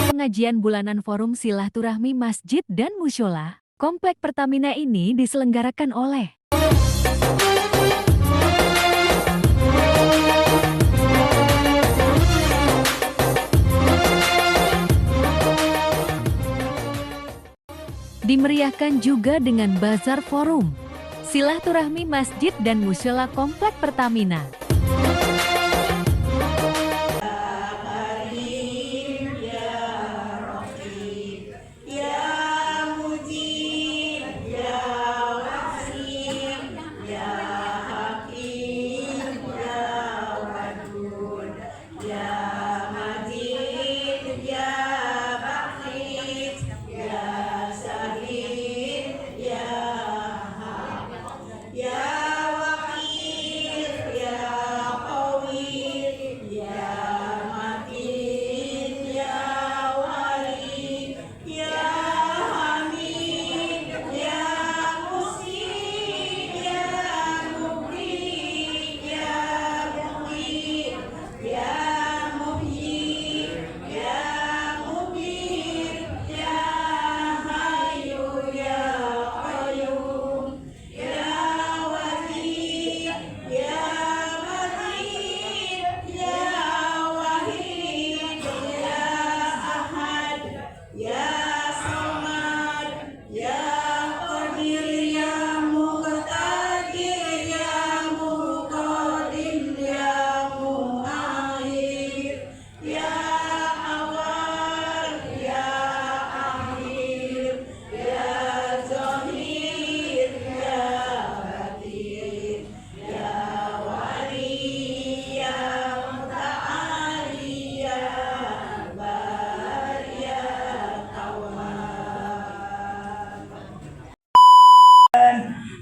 Pengajian bulanan Forum Silaturahmi Masjid dan Musyola Komplek Pertamina ini diselenggarakan oleh dimeriahkan juga dengan Bazar Forum Silaturahmi Masjid dan Musyola Komplek Pertamina.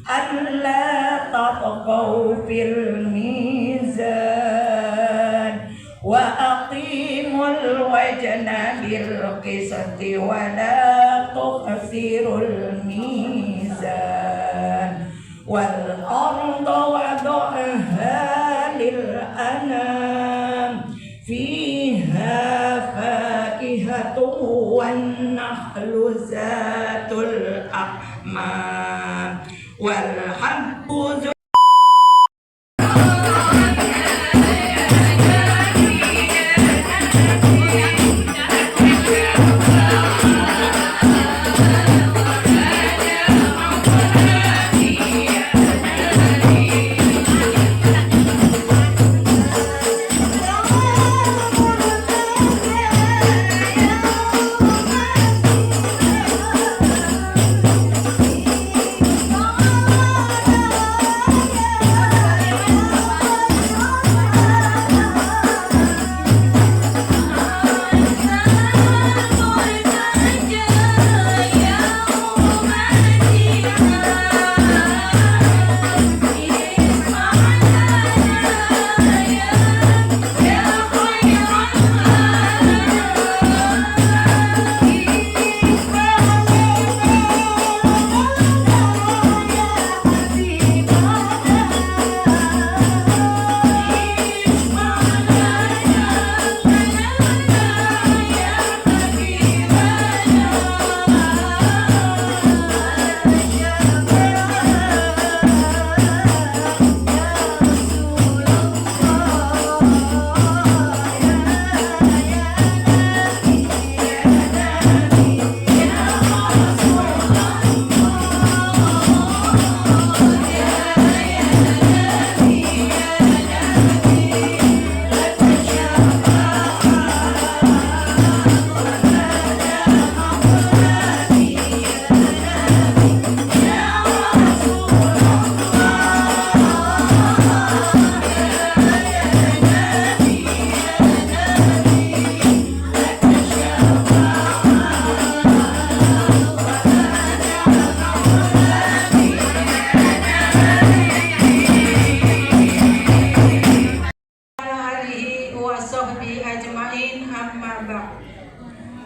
ألا تطغوا في الميزان وأقيموا الوزن بالقسط ولا تخسروا الميزان والأرض وضعها للأنام فيها فاكهة والنخل ذات الأكمام والحب ذو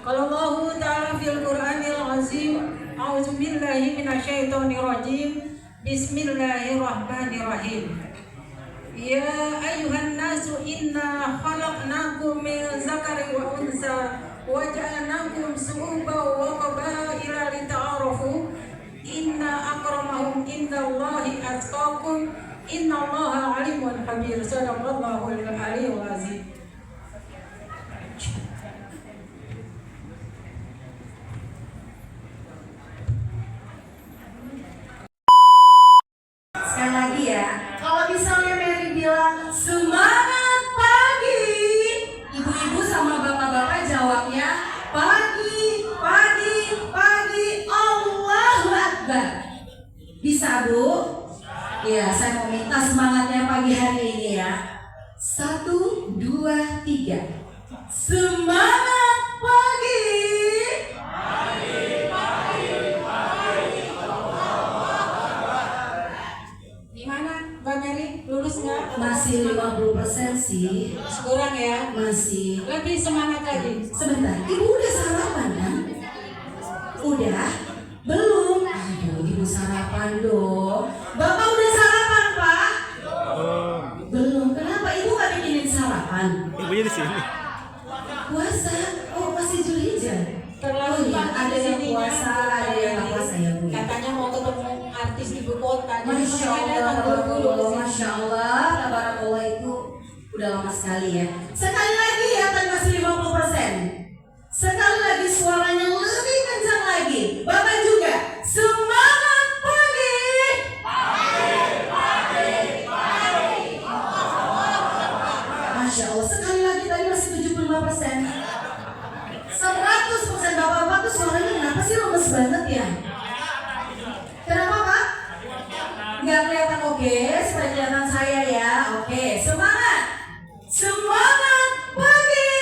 Qala Allahu ta'ala fil Qur'anil azim, a'udzu billahi minasyaitonir rajim. Bismillahirrahmanirrahim. Ya ayyuhan nasu inna khalaqnakum min dzakari wa unsa wa ja'alna شعوبا وقبائل لتعارفوا إن أكرمهم عند الله أتقاكم إن الله عليم خبير صدق الله العلي العظيم. Sekali lagi ya, kalau misalnya Mary bilang semangat pagi, ibu-ibu sama bapak-bapak jawabnya pagi, pagi, pagi, Allahu Akbar. Bisa Bu? Ya, saya mau minta semangatnya pagi hari ini ya. 1, 2, 3. Semangat pagi. Gimana Mbak Mary, lulus nggak? Masih 50% sih. Kurang ya? Masih. Lebih semangat lagi. Sebentar, ibu udah sarapan kan? Udah? Belum? Aduh, ibu sarapan dong. Bapak udah sarapan, Pak? Belum. Kenapa ibu gak bikinin sarapan? Ibunya di sini. Puasa? Oh, masih Zulhijjah. Terlalu Oh, iya, pagi ada yang kesininya. puasa, ada yang gak puasa ya, Bu. Katanya mau ketemu artis ibu kota. Jadi Masya makanya Allah, datang buru-buru ke sini. Masya Allah, tabarakallah itu udah lama sekali ya. Sekali lagi ya, kan masih 50%. Sekali lagi suaranya lebih kencang lagi. Bapak juga, semangat pagi. Masya Allah, sekali lagi tadi masih 75%. 100% bapak-bapak tuh suaranya kenapa sih lemes banget ya? Kenapa Pak? Nggak kelihatan oke, supaya kelihatan saya ya. Oke, semangat. Semangat pagi.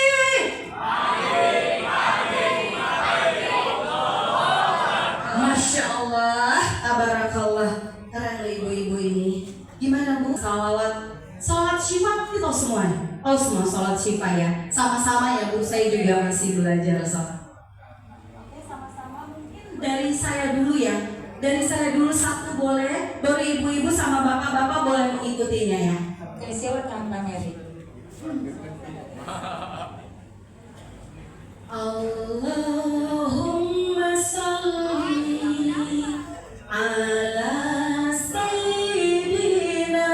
Masya Allah, tabarakallah. Keren loh ibu-ibu ini. Gimana Bu? Salawat syifa kita semua. Oh semua salat syifa ya. Sama-sama ya Bu, saya juga masih belajar salat. Oke, sama-sama mungkin dari saya dulu ya. Dari saya dulu satu boleh, baru ibu-ibu sama bapak-bapak boleh mengikutinya ya. Oke, silakan Mbak Mary. Allahumma sholli ala sayyidina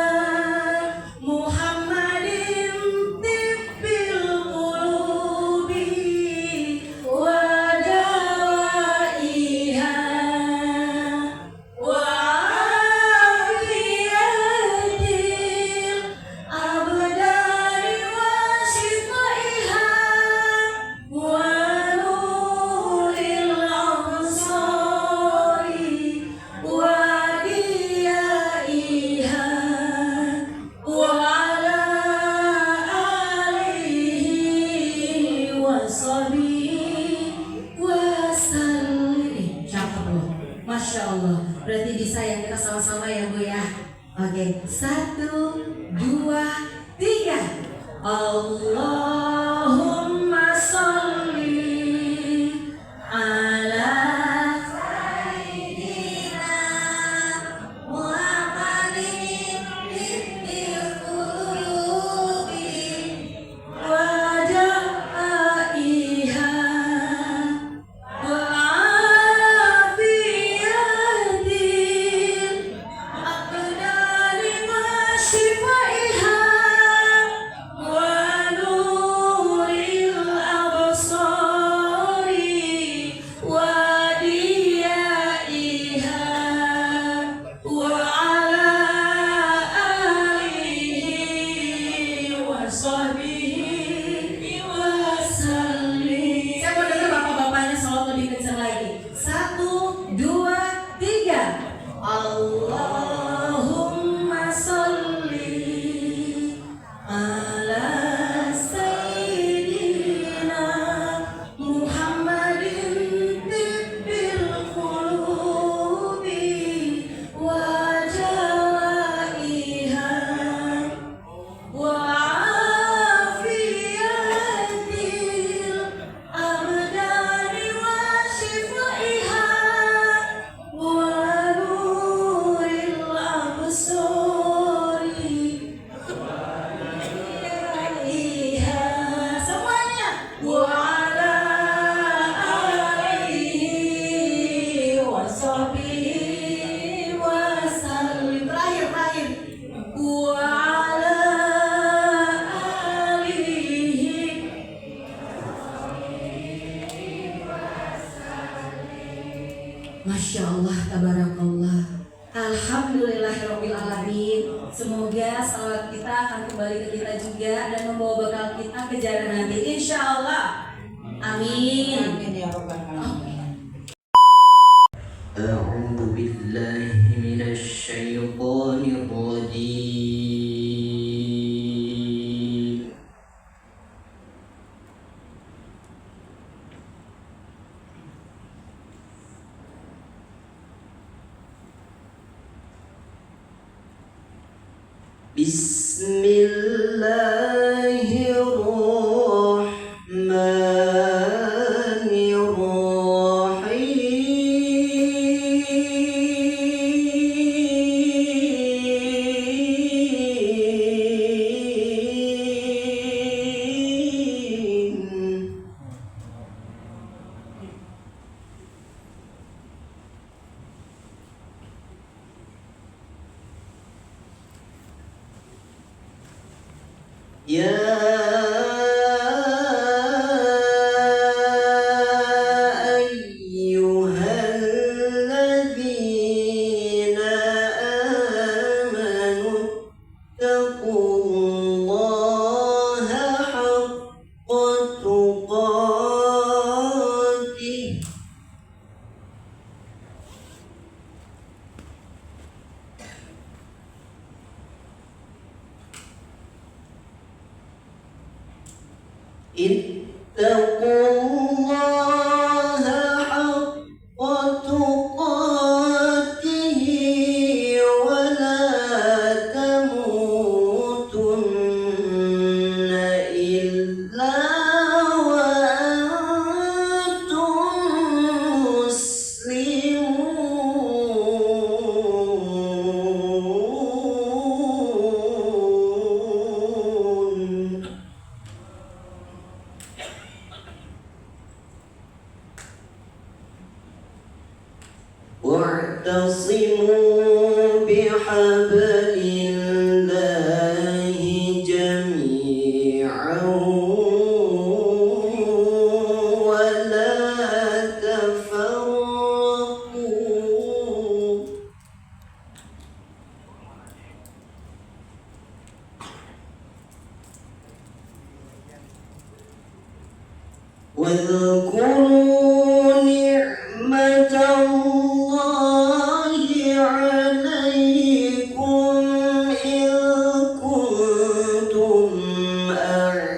Muhammadin tibbil qulubi wa dawaiha wa afiyatil abdani wa shifaiha wa nuril absari wa diyaiha wa ala alihi wa sahbihi wa sallim. Cakep loh, Masya Allah. Berarti bisa ya, kita sama-sama ya Bu ya. Oke, 1, 2, 3. Allahumma sholli ala sayyidina Muhammadin tibbil qulubi wa dawaiha wa afiyatil abdani wa shifaiha wa nuril Masya Allah, tabarakallah. Alhamdulillahirrabbilalamin. Semoga salawat kita akan kembali ke kita juga dan membawa bekal kita ke jalan nanti, insya Allah. Amin. Amin ya rabbal alamin. أعوذ بالله من الشيطان الرجيم بسم الله الرحمن الرحيم يا أيها الذين آمنوا اتقوا الله حق تقاته اتقوا الله حق تقاته ولا تموتن إلا وأنتم مسلمون واعتصموا بحبل الله جميعا ولا تفرقوا واذكروا نعمة الله عليكم إذ كنتم أعداء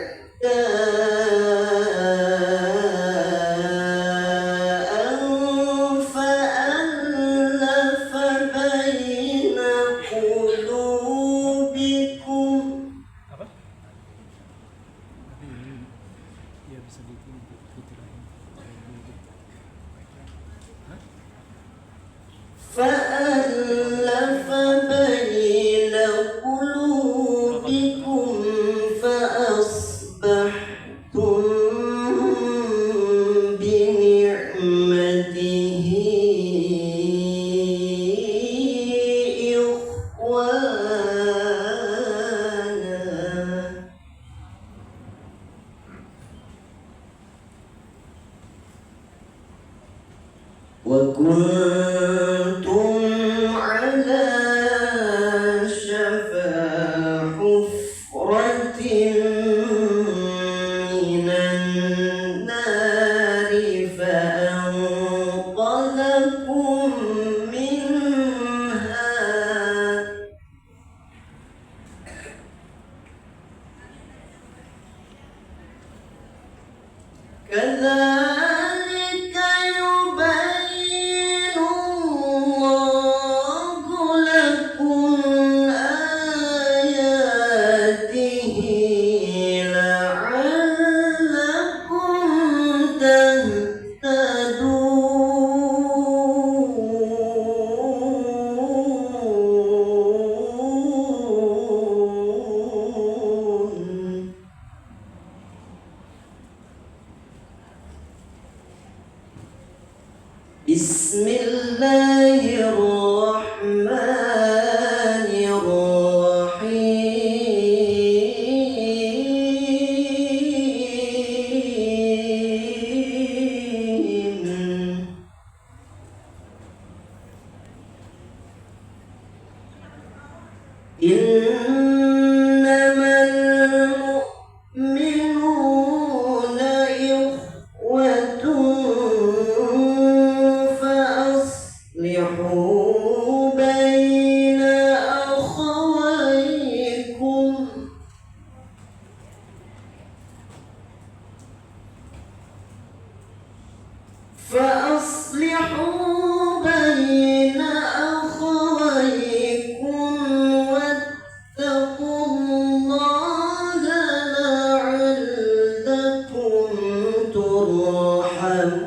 فألف بين قلوبكم فألف بين قلوبكم فأصبحتم بنعمته إخوانا وكنتم على شفا حفرة من النار فأنقذكم منها كذلك يبين الله لكم آياته لعلكم تهتدون بسم الله الرحمن الرحيم فأصلحوا بين أخويكم واتقوا الله لعلكم ترحمون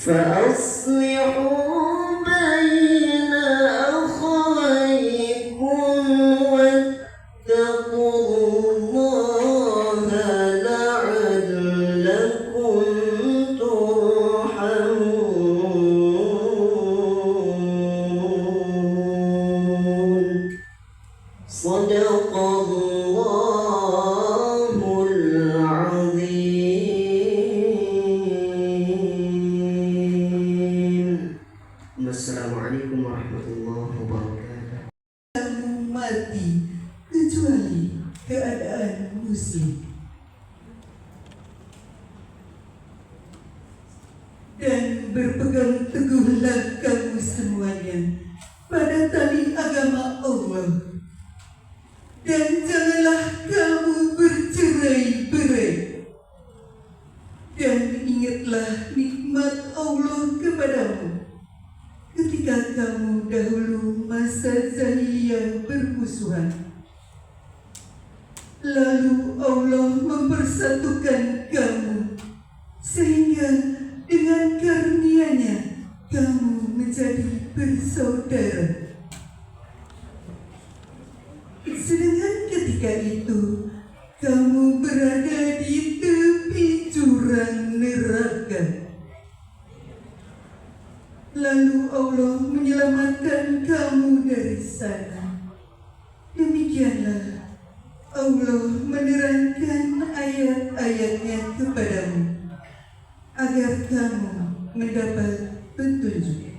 فأصلحوا بين أخويكم واتقوا الله لعلكم ترحمون صدق الله العظيم. Assalamualaikum warahmatullahi wabarakatuh. Mati kecuali keadaan muslim, dan berpegang teguhlah kamu semuanya pada tali agama Allah, dan janganlah kamu bercerai-berai, dan ingatlah nikmat Allah kepadamu ketika kamu dahulu masa jahiliyah bermusuhan. Lalu Allah mempersatukan kamu, sehingga dengan karunia-Nya kamu menjadi bersaudara. Sedangkan ketika itu kamu berada di tepi jurang neraka. Lalu Allah menyelamatkan kamu dari sana. Demikianlah Allah menerangkan ayat-ayat-Nya kepadamu agar kamu mendapat petunjuk.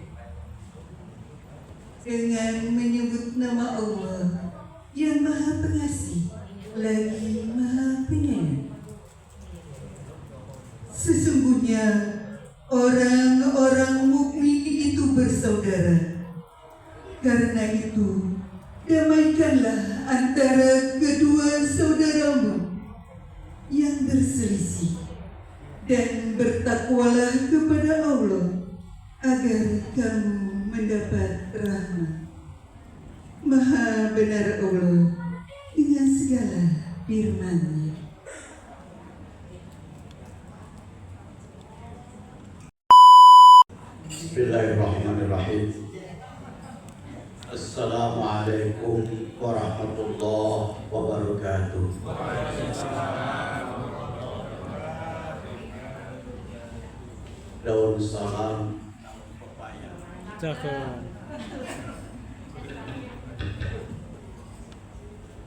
Dengan menyebut nama Allah yang Maha Pengasih lagi Maha Penyayang. Sesungguhnya orang-orang mukmin itu bersaudara. Karena itu, damaikanlah antara kedua saudaramu yang berselisih, dan bertakwalah kepada Allah agar kamu mendapat rahmat. Maha benar Allah dengan segala firman-Nya. Bismillahirrahmanirrahim. Assalamualaikum warahmatullahi wabarakatuh. Daun salam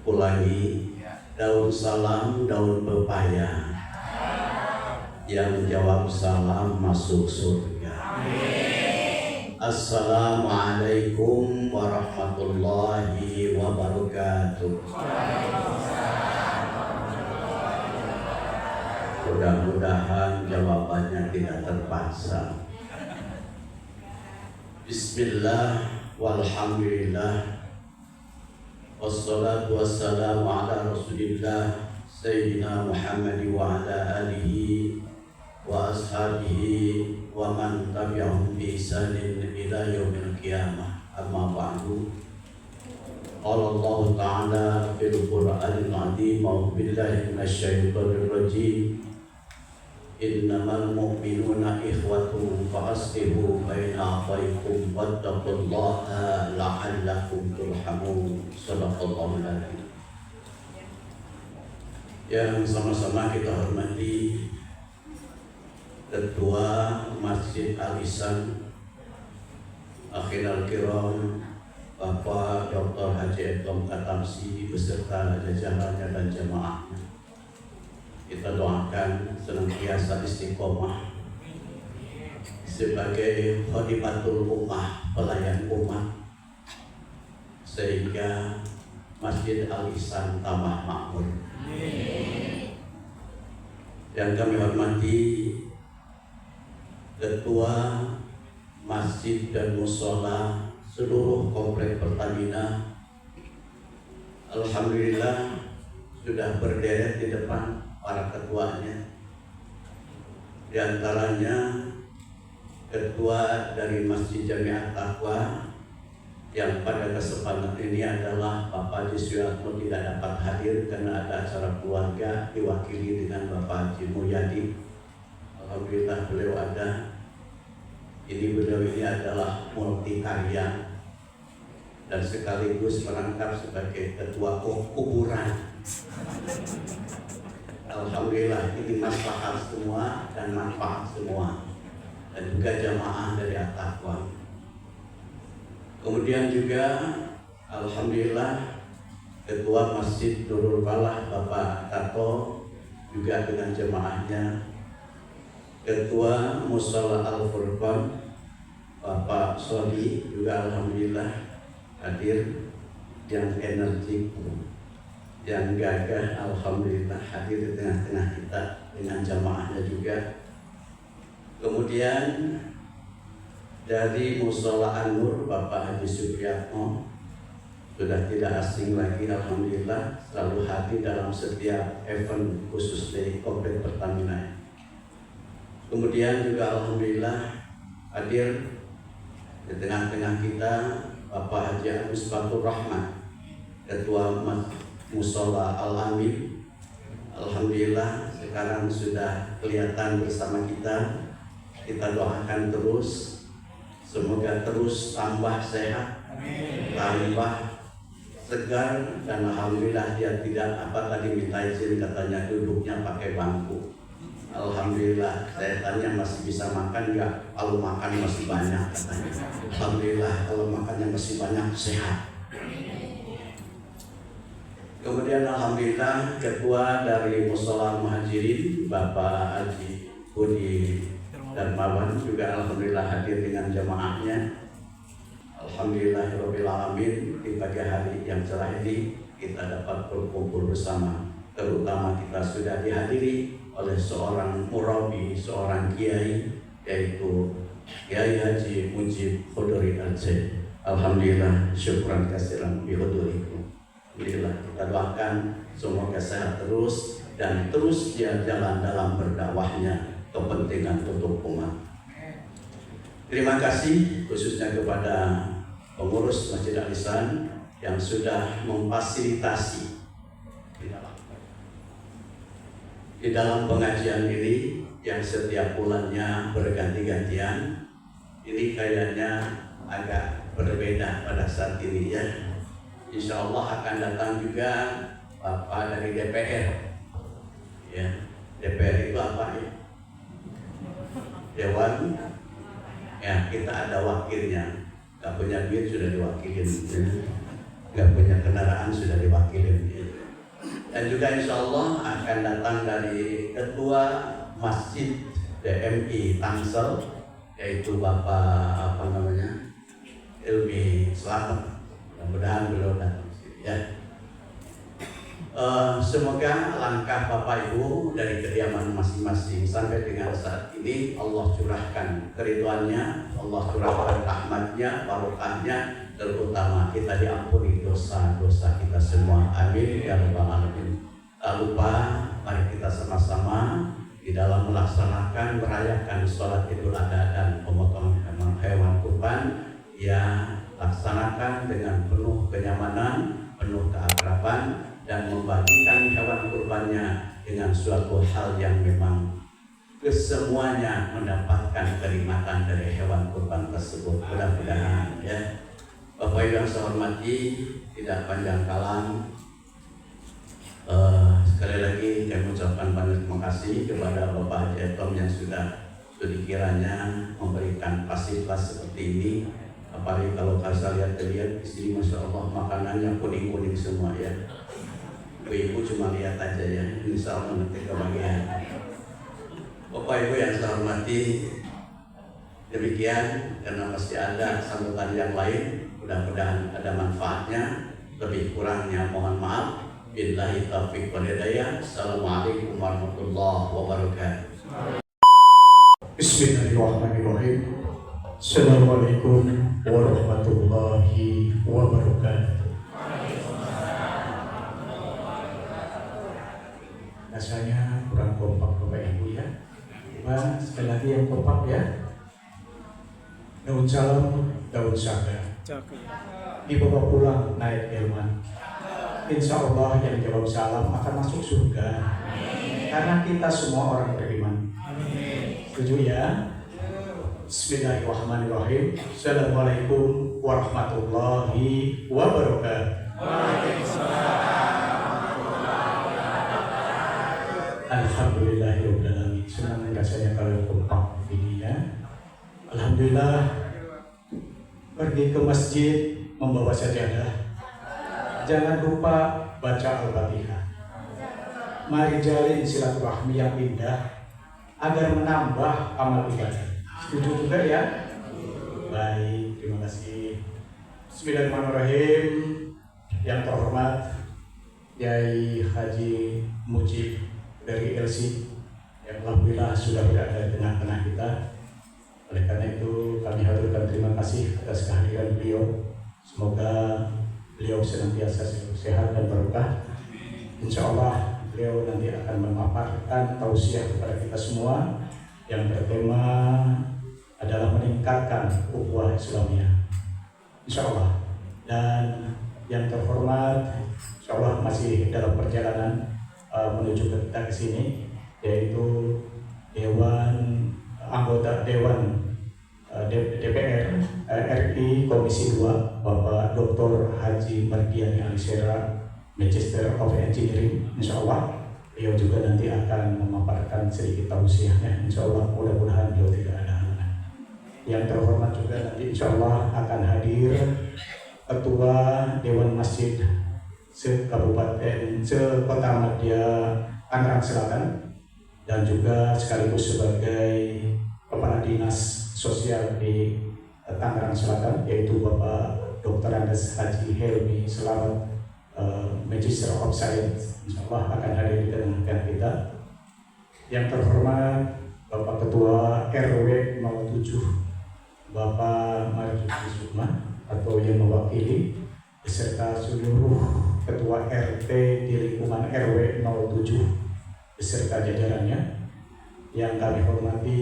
ulangi. Daun salam, daun pepaya. Yang jawab salam masuk surga. Assalamualaikum warahmatullahi wabarakatuh. Mudah-mudahan jawabannya tidak terpaksa. Bismillah walhamdulillah wassalatu wassalamu ala rasulillah Sayyidina Muhammad wa ala alihi wa ashabihi wa man tabi'ahum bi ihsanin ila yaumil qiyamah. Amma ba'du. Qala Allah Ta'ala fil Qur'anil 'azim, a'udzu billahi minasyaitonir rajim. Innamal mu'minuna ikhwatun fa aslihu baina akhawaykum wattaqullaha la'allakum turhamun. Shadaqallahul 'azim. Yang sama-sama kita hormati Ketua Masjid Al-Ihsan Akhirul Kiram Bapak Dr. Haji Etom Katamsi beserta jajarannya dan jamaahnya. Kita doakan senantiasa istiqomah sebagai khadimatul ummah, pelayan umat, sehingga Masjid Al-Ihsan tambah makmur. Yang kami hormati Ketua Masjid dan Musola seluruh komplek Pertamina, alhamdulillah sudah berderet di depan para ketuanya. Di antaranya ketua dari Masjid Jamiat Taqwa yang pada kesempatan ini adalah Bapak Haji Suyatno tidak dapat hadir karena ada acara keluarga diwakili dengan Bapak Haji Mulyadi. Alhamdulillah beliau ada. Beliau ini adalah multi karya dan sekaligus merangkap sebagai ketua kuburan. Alhamdulillah ini maslahat semua dan manfaat semua dan juga jamaah dari At-Taqwa. Kemudian juga alhamdulillah Ketua Masjid Nurul Falah Bapak Tato juga dengan jemaahnya, Ketua Mushola Al-Furqan Bapak Soli juga alhamdulillah hadir, yang energik, yang gagah alhamdulillah hadir di tengah-tengah kita dengan jamaahnya juga. Kemudian dari Mushola An-Nur Bapak Haji Supriyatno sudah tidak asing lagi alhamdulillah, selalu hadir dalam setiap event khusus dari Komplek Pertamina. Kemudian juga alhamdulillah hadir di tengah-tengah kita Bapak Haji Agus Fatur Rahman, Ketua Mushola Al-Amin. Alhamdulillah sekarang sudah kelihatan bersama kita. Kita doakan terus, semoga terus tambah sehat, tambah segar, dan alhamdulillah dia tidak minta izin, katanya duduknya pakai bangku. Alhamdulillah saya tanya masih bisa makan nggak? Kalau makan masih banyak katanya. Alhamdulillah kalau makannya masih banyak, sehat. Kemudian alhamdulillah Ketua dari Mushola Muhajirin Bapak Haji Budi Darmawan juga alhamdulillah hadir dengan jemaahnya. Alhamdulillahirabbil alamin, di pagi hari yang cerah ini kita dapat berkumpul bersama, terutama kita sudah dihadiri oleh seorang murabi, seorang kiai, yaitu Kiai Haji Mujib Khuduri Aceh. Alhamdulillah, syukran kasiran bihudurikum. Alhamdulillah, kita doakan semoga sehat terus dan terus dia jalan dalam berdakwahnya kepentingan untuk umat. Terima kasih khususnya kepada pengurus Masjid Al-Ihsan yang sudah memfasilitasi di dalam pengajian ini yang setiap bulannya berganti-gantian. Ini kayaknya agak berbeda pada saat ini ya. Insya Allah akan datang juga Bapak dari DPR. Ya, DPR itu apa ya? Dewan. Ya, kita ada wakilnya. Gak punya duit sudah diwakilin. Ya. Gak punya kendaraan sudah diwakilin. Ya. Dan juga insya Allah akan datang dari Ketua Masjid DMI Tangsel, yaitu Bapak Ilmi Selamat. Mudah-mudahan beliau datang ya. Semoga langkah Bapak Ibu dari kediaman masing-masing sampai dengan saat ini Allah curahkan keridhaannya, Allah curahkan rahmatnya, barokahnya, terutama kita diampuni dosa-dosa kita semua. Amin ya rabbal alamin. Tak lupa mari kita sama-sama di dalam melaksanakan merayakan sholat Idul Adha dan pemotongan hewan kurban ya, laksanakan dengan penuh kenyamanan, penuh keakraban, dan membagikan hewan kurbannya dengan suatu hal yang memang kesemuanya mendapatkan kenikmatan dari hewan kurban tersebut. Mudah-mudahan ya. Bapak Ibu yang saya hormati, tidak panjang kalam, sekali lagi saya mengucapkan banyak terima kasih kepada Bapak Haji Etom yang sudah sedikiranya memberikan fasilitas seperti ini. Apalagi kalau saya lihat di sini, masya Allah makanannya kuning-kuning semua ya. Ibu cuma lihat aja ya, insya Allah nanti kebagian. Bapak Ibu yang saya hormati, demikian karena masih ada sambutan yang lain. Mudah-mudahan ada manfaatnya. Lebih kurangnya mohon maaf. Billahi taufiq wal hidayah. Assalamualaikum warahmatullahi wabarakatuh. Bismillahirrahmanirrahim. Assalamualaikum warahmatullahi wabarakatuh. Rasanya kurang kompak Bapak Ibu ya. Coba sekali lagi yang kompak ya. Daun salam, daun saga. Dibawa pulang naik delman. Insya Allah yang jawab salam akan masuk surga. Karena kita semua orang beriman. Setuju ya? Bismillahirrahmanirrahim. Assalamualaikum warahmatullahi wabarakatuh. Alhamdulillahirrahmanirrahim. Senang rasanya kalau kompak ini ya. Alhamdulillah. Pergi ke masjid membawa sajadah. Jangan lupa baca Al-Fatihah. Mari jalin silaturahmi yang indah agar menambah amal ibadah. Setuju juga ya? Baik, terima kasih. Bismillahirrahmanirrahim. Yang terhormat Yai Haji Mujib dari LC yang alhamdulillah sudah berada di tengah-tengah kita. Oleh karena itu kami haturkan terima kasih atas kehadiran beliau. Semoga beliau senantiasa sehat dan barokah. Insya Allah beliau nanti akan memaparkan tausiah kepada kita semua yang bertema adalah meningkatkan ukhuwah Islamiyah. Insya Allah. Dan yang terhormat, insya Allah masih dalam perjalanan menuju kita ke sini, yaitu anggota Dewan DPR RI Komisi 2 Bapak Dr. Haji Mardiani Alisera, Magister of Engineering. Insya Allah beliau juga nanti akan memaparkan sedikit tausiahnya. Insya Allah mudah-mudahan beliau tidak ada halangan. Yang terhormat juga nanti insya Allah akan hadir Ketua Dewan Masjid Sekota Madya Tangerang Selatan dan juga sekaligus sebagai Kepala Dinas Sosial di Tangerang Selatan, yaitu Bapak Dr. Andes Haji Helmi Selamat, Magister of Science. Insya Allah akan hadir di tengah kita. Yang terhormat Bapak Ketua RW 07 Bapak Marjuki Sukma atau yang mewakili beserta seluruh Ketua RT di lingkungan RW 07 beserta jajarannya. Yang kami hormati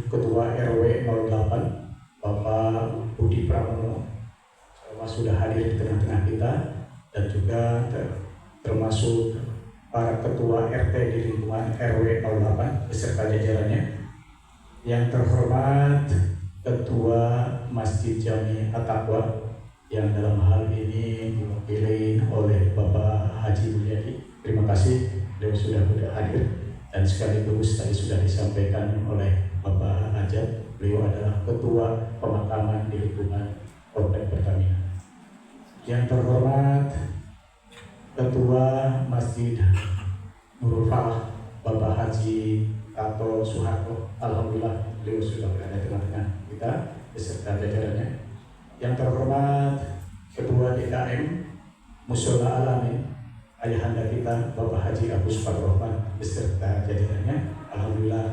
Ketua RW 08 Bapak Budi Pramono sudah hadir di tengah-tengah kita, dan juga termasuk para Ketua RT di lingkungan RW 08 beserta jajarannya. Yang terhormat Ketua Masjid Jami At-Taqwa yang dalam hal ini diwakili oleh Bapak Haji Mulyadi. Terima kasih beliau sudah hadir, dan sekaligus tadi sudah disampaikan oleh Bapak Ajat, beliau adalah Ketua Pemakaman di lingkungan Komplek Pertamina. Yang terhormat Ketua Masjid Nurul Falah Bapak Haji Tato Suharto, alhamdulillah beliau sudah berada di tengah-tengah kita beserta jajarannya. Yang terhormat Ketua DKM Musyola Alamin ayahanda kita Bapak Haji Agus Farrohman beserta jajarannya, alhamdulillah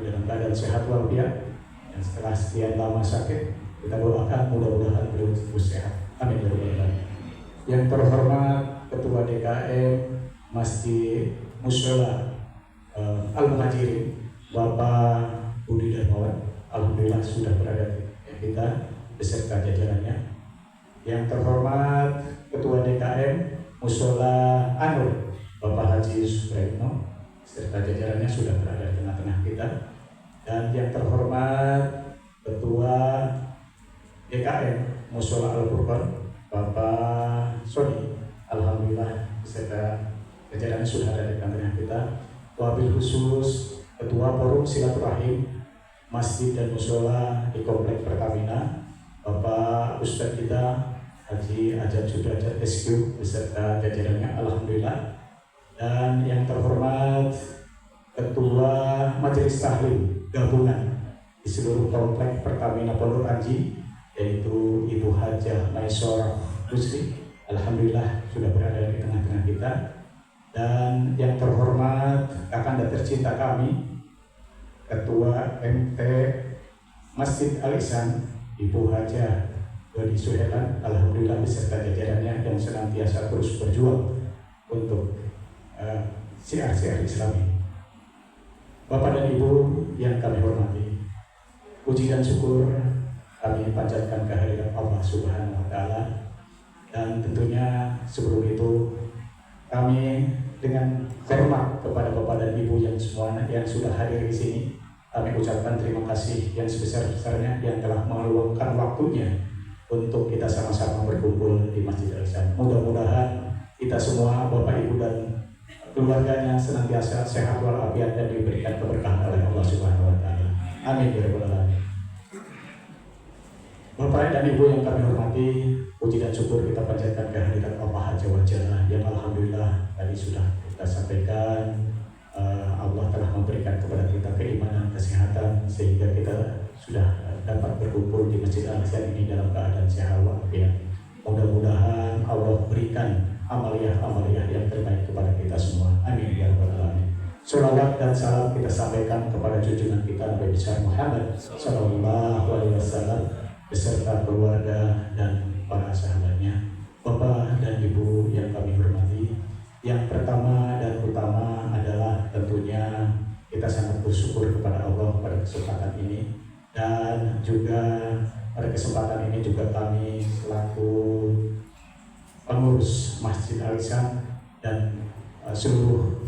dalam keadaan sehat walafiat, dan setelah sekian lama sakit kita doakan mudah-mudahan beliau terus sehat. Amin ya rabbal alamin. Yang terhormat Ketua DKM Masjid Musyola Al-Muhajirin Bapak Budi Darmawan, alhamdulillah sudah berada di kita beserta jajarannya. Yang terhormat Ketua DKM Musyola Anur Bapak Haji Supraitno beserta jajarannya sudah berada di tengah-tengah kita. Dan yang terhormat Ketua DKM Musyola Al-Furqan Bapak Soni, alhamdulillah beserta jajarannya sudah ada di tengah-tengah kita. Wabil khusus Ketua Forum Silaturahim Masjid dan Musyola di Komplek Pertamina Bapak Ustadz kita Haji Ajat Sudrajat SQ beserta jajarannya, alhamdulillah. Dan yang terhormat Ketua Majelis Tahlim Gabungan di seluruh Komplek Pertamina Pondok Ranji, yaitu Ibu Hajah Maisor Rusli, alhamdulillah sudah berada di tengah-tengah kita. Dan yang terhormat kakanda tercinta kami Ketua MT Masjid Al-Ihsan Ibu Hajah Dodi Suhelan, alhamdulillah beserta jajarannya yang senantiasa terus berjuang untuk siar-siar Islami. Bapak dan Ibu yang kami hormati, puji dan syukur kami panjatkan kehadirat Allah Subhanahu wa Ta'ala, dan tentunya sebelum itu kami dengan hormat kepada Bapak dan Ibu yang semua yang sudah hadir di sini, kami ucapkan terima kasih yang sebesar-besarnya yang telah meluangkan waktunya untuk kita sama-sama berkumpul di Masjid Al-Ihsan. Mudah-mudahan kita semua, Bapak Ibu dan keluarganya senantiasa sehat walafiat dan diberikan keberkahan oleh Allah Subhanahu wa Ta'ala. Amin ya rabbal alamin. Bapak dan Ibu yang kami hormati, puji dan syukur kita panjatkan kehadirat Allah Azza wa Jalla yang alhamdulillah tadi sudah kita sampaikan, Allah telah memberikan kepada kita keimanan, kesehatan, sehingga kita sudah dapat berkumpul di Masjid Al-Ihsan ini dalam keadaan sehat walafiat. Mudah-mudahan Allah berikan amaliyah-amaliyah yang terbaik kepada kita semua. Amin ya rabbal alamin. Salawat dan salam kita sampaikan kepada junjungan kita Nabi besar Muhammad sallallahu alaihi wasallam beserta keluarga dan para sahabatnya. Bapak dan Ibu yang kami hormati, yang pertama dan utama adalah tentunya kita sangat bersyukur kepada Allah pada kesempatan ini, dan juga pada kesempatan ini juga kami selaku pengurus Masjid Al-Ihsan dan seluruh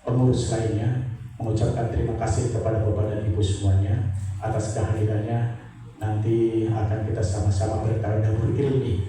pengurus lainnya mengucapkan terima kasih kepada Bapak dan Ibu semuanya atas kehadirannya. Nanti akan kita sama-sama bertadabur ilmi,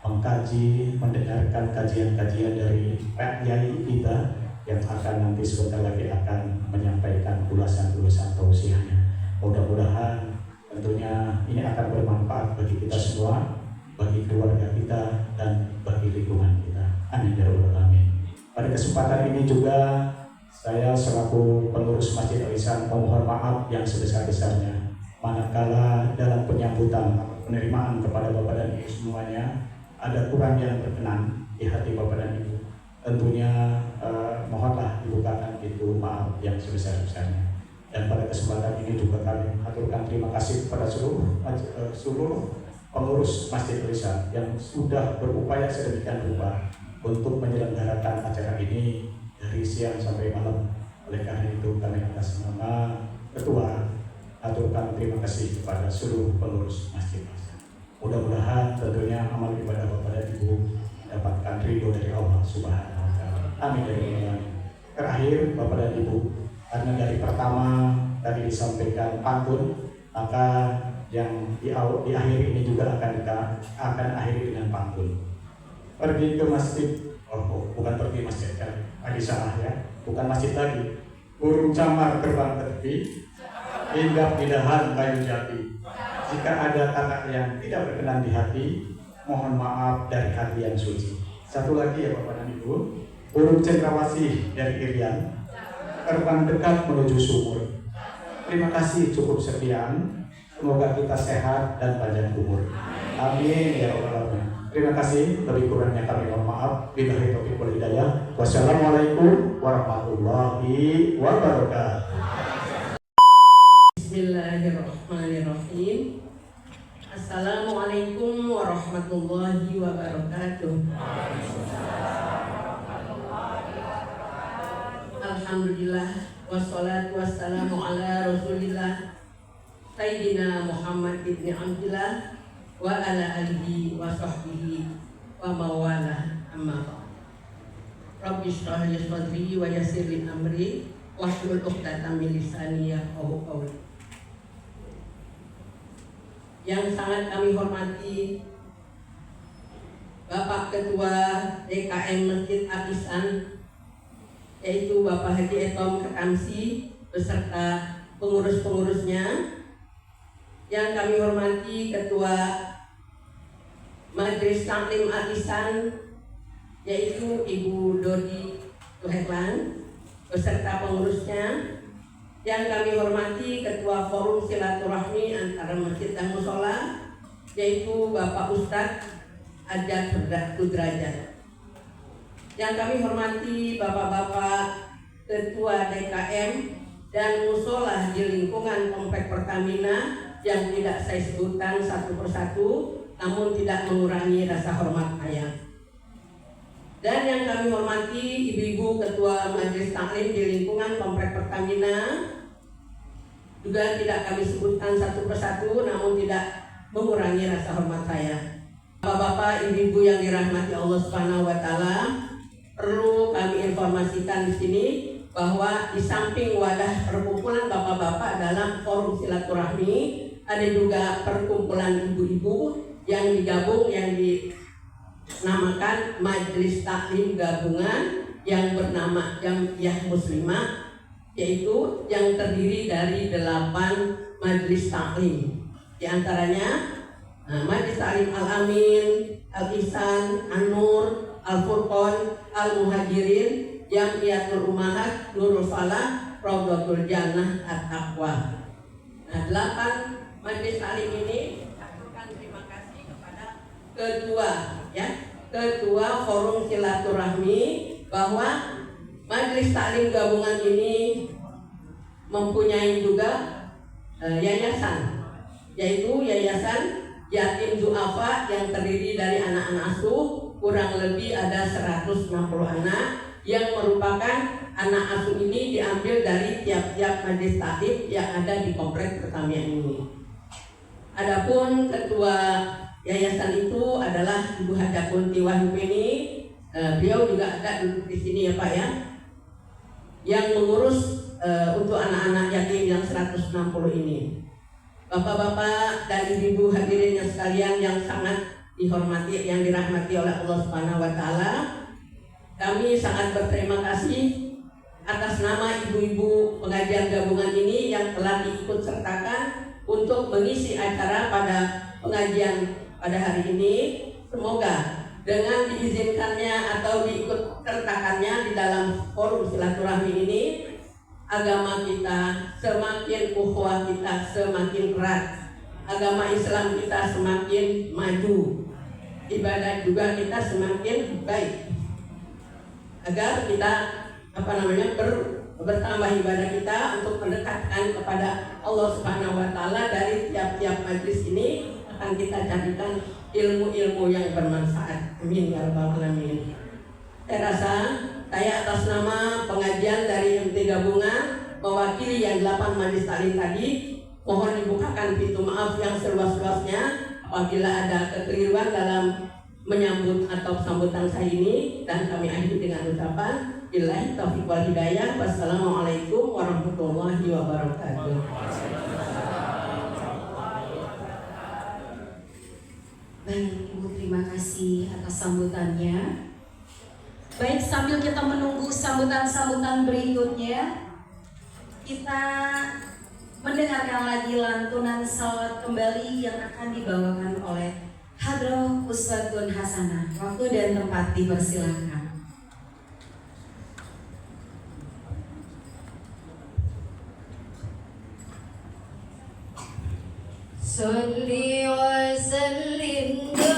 mengkaji, mendengarkan kajian-kajian dari Pak Yai kita yang akan nanti sebentar lagi akan menyampaikan ulasan-ulasan tausiahnya. Mudah-mudahan tentunya ini akan bermanfaat bagi kita semua, bagi keluarga kita, dan bagi lingkungan kita. Amin ya rabbal alamin. Pada kesempatan ini juga saya selaku pengurus Masjid Al-Ihsan memohon maaf yang sebesar-besarnya manakala dalam penyambutan penerimaan kepada Bapak dan Ibu semuanya ada kurang yang berkenan di hati Bapak dan Ibu. Tentunya mohonlah dibukakan pintu maaf yang sebesar-besarnya. Dan pada kesempatan ini juga kami aturkan terima kasih kepada seluruh pengurus Masjid Al-Ihsan yang sudah berupaya sedemikian rupa untuk menyelenggarakan acara ini dari siang sampai malam. Oleh karena itu kami atas nama Ketua aturkan terima kasih kepada seluruh pengurus Masjid Al-Ihsan. Mudah-mudahan tentunya amal ibadah Bapak dan Ibu mendapatkan ridho dari Allah Subhanahu wa Ta'ala. Amin ya rabbal alamin. Terakhir Bapak dan Ibu, karena dari pertama tadi disampaikan pantun, maka yang di akhir ini juga akan akhiri dengan pantun. Pergi ke masjid, bukan pergi masjid kan? Tadi salah ya, bukan masjid lagi. Burung camar terbang tepi, hinggap di dahan kayu jati. Jika ada kata yang tidak berkenan di hati, mohon maaf dari hati yang suci. Satu lagi ya Bapak dan Ibu, burung cendrawasih dari Irian terbang dekat menuju sumur. Terima kasih, cukup sekian. Semoga kita sehat dan panjang umur. Amin ya rabbal alamin. Terima kasih, lebih kurangnya kami mohon maaf. Billahi taufiq wal hidayah. Wassalamualaikum warahmatullahi wabarakatuh. Bismillahirrahmanirrahim. Assalamualaikum warahmatullahi wabarakatuh. Alhamdulillah wassalatu wassalamu ala Rasulillah Sayyidina Muhammad ibn Abdillah wa ala alihi wa sahbihi wa mawala, amma ba'd. Rabbi shrah li sadri wa yassir li amri wahlul 'uqdatam min lisani yafqahu qawli. Yang sangat kami hormati Bapak Ketua DKM Masjid Al-Ihsan, yaitu Bapak Haji Etom Ketamsi beserta pengurus-pengurusnya. Yang kami hormati Ketua Majelis Taklim Al-Ihsan, yaitu Ibu Dodi Suhelan beserta pengurusnya. Yang kami hormati Ketua Forum Silaturahmi antara Masjid dan Musola, yaitu Bapak Ustadz Ajat Sudrajat. Yang kami hormati Bapak-Bapak Ketua DKM dan Musola di lingkungan Komplek Pertamina yang tidak saya sebutkan satu persatu, namun tidak mengurangi rasa hormat saya. Dan yang kami hormati ibu-ibu ketua Majelis Taklim di lingkungan Komplek Pertamina, juga tidak kami sebutkan satu persatu, namun tidak mengurangi rasa hormat saya. Bapak-bapak, ibu-ibu yang dirahmati Allah Subhanahu wa taala, perlu kami informasikan di sini bahwa di samping wadah perkumpulan bapak-bapak dalam forum silaturahmi, ada juga perkumpulan ibu-ibu yang digabung yang dinamakan Majelis Taklim Gabungan yang bernama Jam'iyah Muslimah, yaitu yang terdiri dari 8 majelis taklim. Di antaranya Majelis Taklim Al-Amin, Al-Ihsan, An-Nur, Al-Furqan, Al-Muhajirin, Jam'iyatul Ummahat, Nurul Falah, Raudhatul Jannah, At-Taqwa. Nah, 8 majelis taklim ini akan terima kasih kepada ketua forum silaturahmi bahwa majelis taklim gabungan ini mempunyai juga yayasan, yaitu Yayasan Yatim Du'afa yang terdiri dari anak-anak asuh, kurang lebih ada 160 anak yang merupakan anak asuh ini diambil dari tiap-tiap majelis taklim yang ada di Komplek Pertamina ini. Adapun ketua yayasan itu adalah Ibu Haja Kunti Wahyupeni. Beliau juga ada duduk di sini ya Pak ya, yang mengurus untuk anak-anak yatim yang 160 ini. Bapak-bapak dan ibu-ibu hadirin yang sekalian yang sangat dihormati, yang dirahmati oleh Allah Subhanahu wa taala, kami sangat berterima kasih atas nama ibu-ibu pengajian gabungan ini yang telah diikut sertakan untuk mengisi acara pada pengajian pada hari ini. Semoga dengan diizinkannya atau diikut sertakannya di dalam forum silaturahmi ini, agama kita semakin ukhuwah, kita semakin erat, agama Islam kita semakin maju, ibadah juga kita semakin baik, agar kita bertambah ibadah kita untuk mendekatkan kepada Allah Subhanahu wa taala. Dari tiap-tiap majlis ini akan kita jadikan ilmu-ilmu yang bermanfaat. Amin ya rabbal alamin. Saya rasa saya atas nama pengajian dari MT Gabungan mewakili yang 8 majelis taklim tadi, mohon dibukakan pintu maaf yang seluas-luasnya apabila ada kekeliruan dalam menyambut atau sambutan saya ini, dan kami akhiri dengan ucapan billahi taufiq wal hidayah. Wassalamualaikum warahmatullahi wabarakatuh. Baik, Ibu, terima kasih atas sambutannya. Baik, sambil kita menunggu sambutan-sambutan berikutnya, kita mendengarkan lagi lantunan salawat kembali yang akan dibawakan oleh Hadrah Uswatun Hasanah. Waktu dan tempat dipersilakan. Salli wa sallim Oh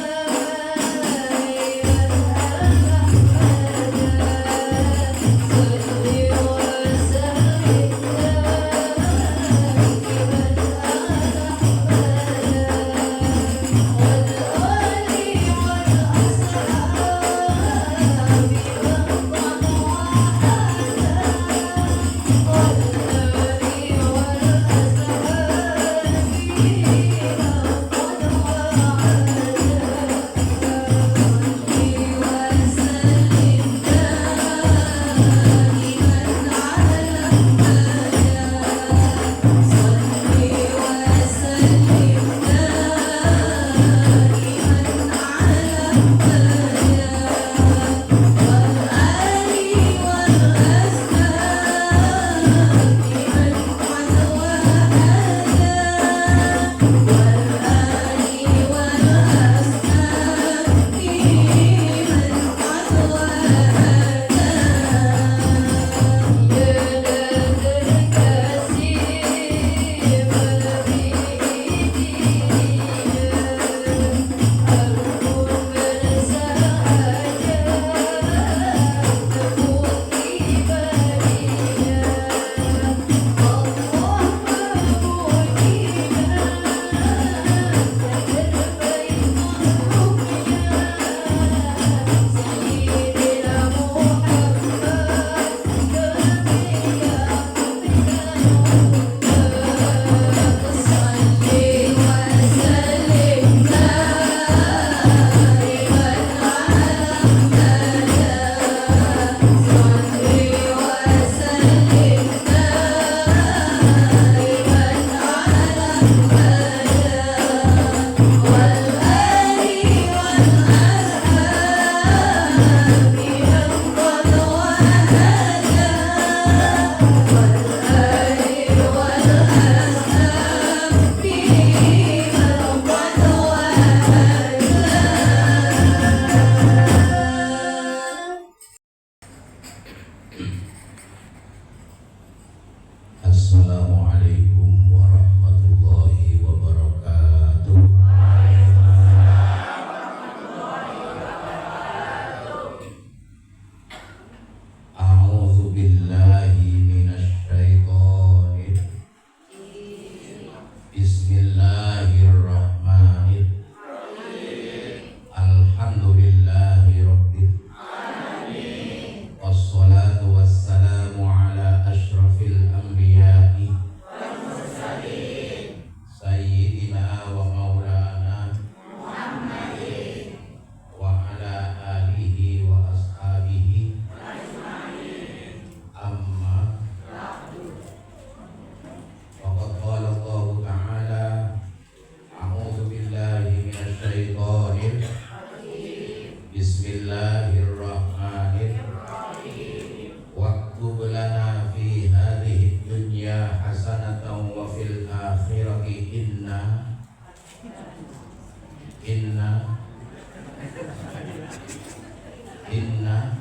Inna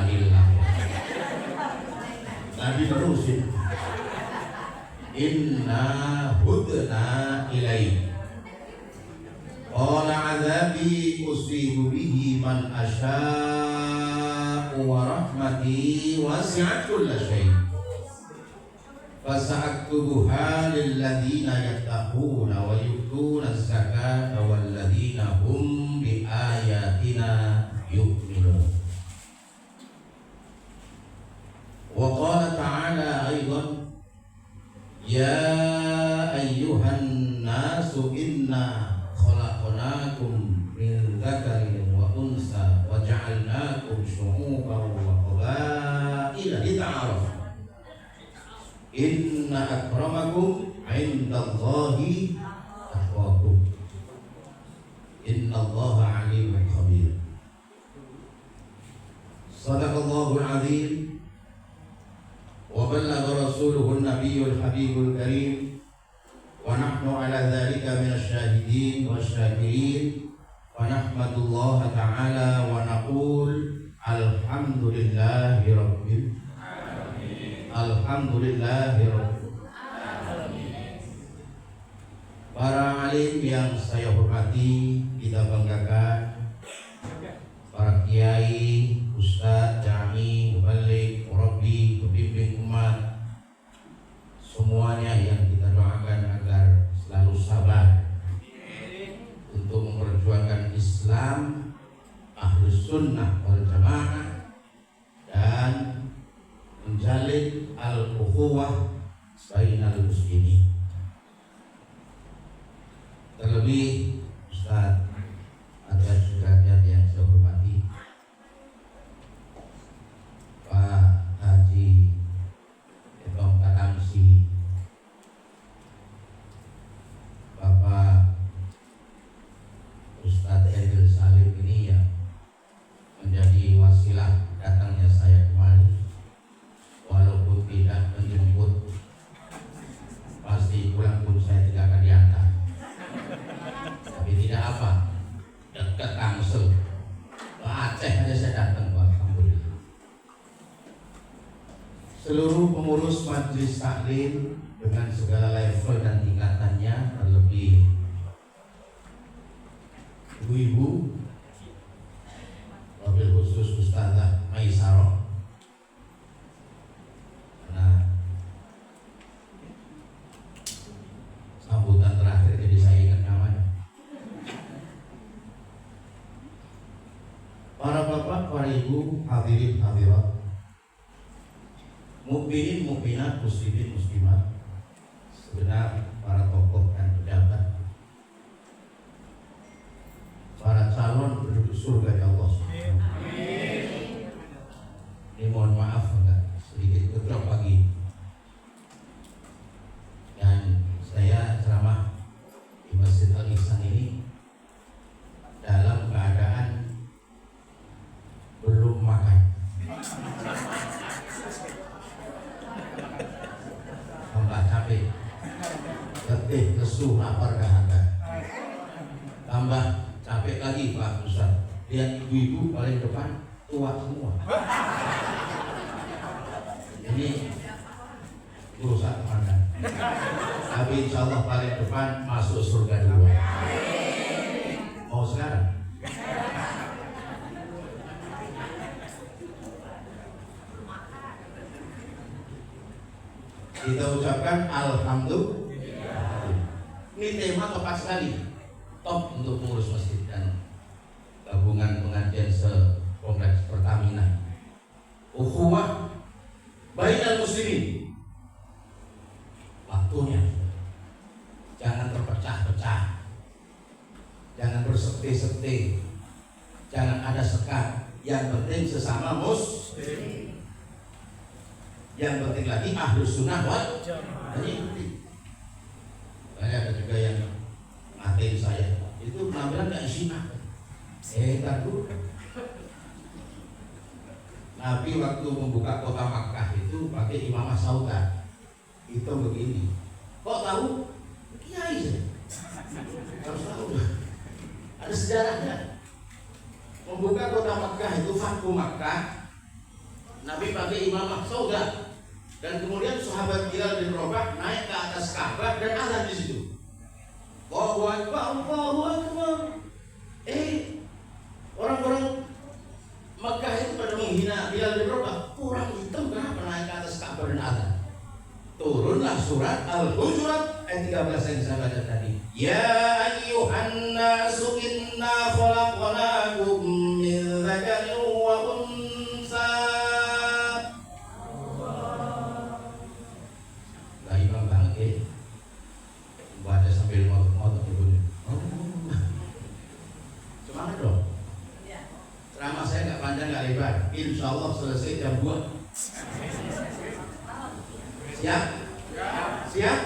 lillah. Nabi terusin. Inna hudna ilaih. Qala azabi usibu bihi man asya'u wa rahmati wasi'at kulla syai'. Fasa'aktubuha lilladhina yattaquna wa yu'tuna az-zakata walladhina hum bi ayatina yu'minun. Wa qala ta'ala aidan ya ayyuhan nasu inna khalaqnakum min dzakarin wa unsa wa ja'alnakum syu'uban wa qabaila lita'arafu. Inna akramakum indallahi atqakum. Innallaha alimun khabir. Sadaqallahul azim wa ballagha rasuluhun nabiyyul habibul karim wa nahnu ala dzalika minasy syahidin wasyakirin wa nahmadullaha ta'ala wa naqul alhamdulillahi rabbil Alhamdulillahirabbil alamin. Para alim yang saya hormati, kita banggakan, para kiai, ustadz, dai, mubalik, murabbi, pembimbing umat, semuanya yang kita doakan agar selalu sabar untuk memperjuangkan Islam, Ahlus Sunnah wal Jamaah, dan menjalin al-ukhuwah bainal muslimin. Terlebih Ustaz atas sudrajat yang saya hormati, Pak Haji Etong Katamsi, Bapak Ustaz Edil Salim ini yang menjadi wasilah datangnya saya kemari. Walaupun tidak menjemput, pasti pulang pun saya tidak akan diantar. Tapi tidak apa, dekat Tangsel, ke Aceh aja saya datang, alhamdulillah. Seluruh pengurus majelis taklim dengan segala level dan tingkatannya, terlebih ibu-ibu, wabil khusus Ustazah Maisarah. Nah, sambutan terakhir jadi saya ingat namanya. Para bapak, para ibu, hadirin hadirat, mukminin mukminat, muslimin muslimat, segenap para tokoh dan pejabat, para calon penduduk surga ya Allah. Ini mohon maaf enggak sedikit ngedrop pagi, dan saya ceramah di Masjid Al-Ihsan ini dalam keadaan belum makan, tambah capek, letih, lesu, lapar, dahaga, tambah capek lagi Pak Ustaz. Lihat ibu-ibu paling depan tua semua. Ini urusan mana? Tapi insya Allah paling depan masuk surga dulu. Mau sekarang? Kita ucapkan alhamdulillah. Ini tema tepat sekali, top untuk pengurus masjid dan gabungan pengajian sekompleks Pertamina. Ukhuwah bainal muslimin. Waktunya jangan terpecah-pecah, jangan bersekte-sekte, jangan ada sekat. Yang penting sesama muslim. Yang penting lagi Ahlus Sunnah wal Jamaah. Saya ada juga yang ngatain saya, itu penampilan gak isinya. Ntar dulu. Nabi waktu membuka kota Makkah itu pakai imamah sauda. Itu begini. Kok tahu? Kiai saja. Harus tahu. Ada sejarahnya. Membuka surat Al-Hujurat ayat 13 yang saya baca tadi. Ya ayyuhan nasu inna khalaqnakum min dzakarin wa unsa. Lah imam banget ya. Baca sambil ngotot-ngotot ibunya. Semangat dong. Ceramah saya nggak panjang nggak lebar. Insya Allah selesai jam 2. Siap? Siap?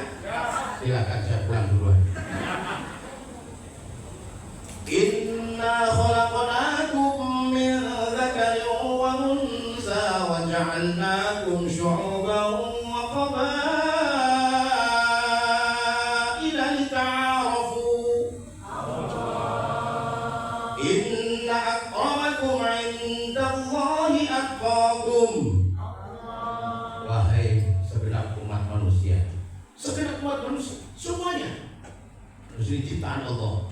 Silakan saya pulang duluan. Inna khalaqnakum min dzakarin wa unsa wa ja'alnakum syu'uban wa qabaila lita'arafu. Inna akramakum 'indallahi atqakum. Wahai segenap umat manusia, semuanya manusia ciptaan Allah,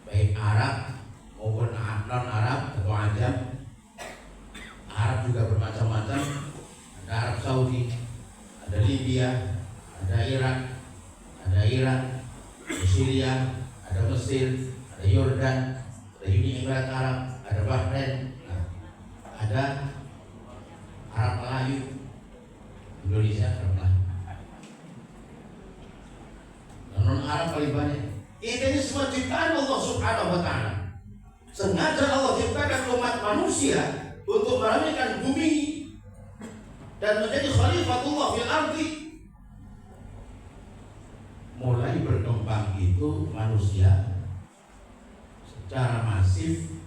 baik Arab maupun non Arab atau Ajam. Arab juga bermacam-macam, ada Arab Saudi, ada Libya, ada Irak, ada Iran, ada Syria, ada Mesir, ada Yordan, ada Uni Emirat Arab, ada Bahrain, ada Arab Melayu, Indonesia Arab Melayu. Non Arab paling banyak. Ini semua ciptaan Allah Subhanahu wa Ta'ala. Sengaja Allah ciptakan umat manusia untuk meramaikan bumi dan menjadi khalifatullah fil ardi. Mulai berkembang itu manusia secara masif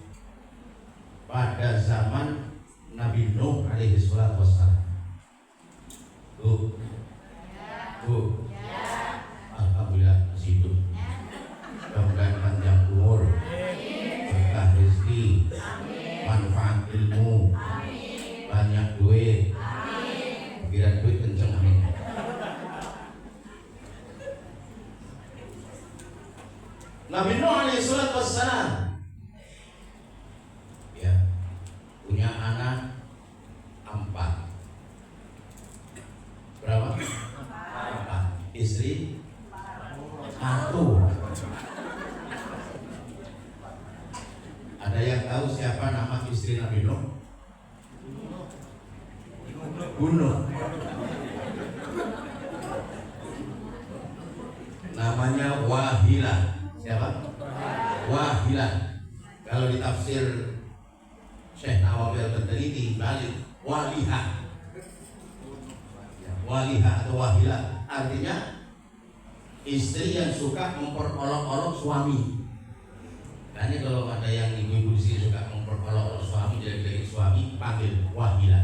pada zaman Nabi Nuh alaihi salatu wassalam. Tuh. Alhamdulillah masih hidup. Mudah-mudahan panjang umur, berkah rezeki, manfaat ilmu, banyak duit, pikiran duit kenceng, amin. Nabi Nuh alaihi salatu wassalam ya punya anak 4. Berapa? 4. Istri 1. Ada yang tahu siapa nama istri Nabi Nuh? Bunuh. Namanya Wahilah. Siapa? Wahilah. Kalau ditafsir Syekh Nawawi Al-Benteliti balik Walihah. Walihah atau Wahilah artinya istri yang suka memperolok-olok suami. Karena kalau ada yang ibu-ibu di sini suka memperolok-olok suami, jadi suami panggil Wahilah.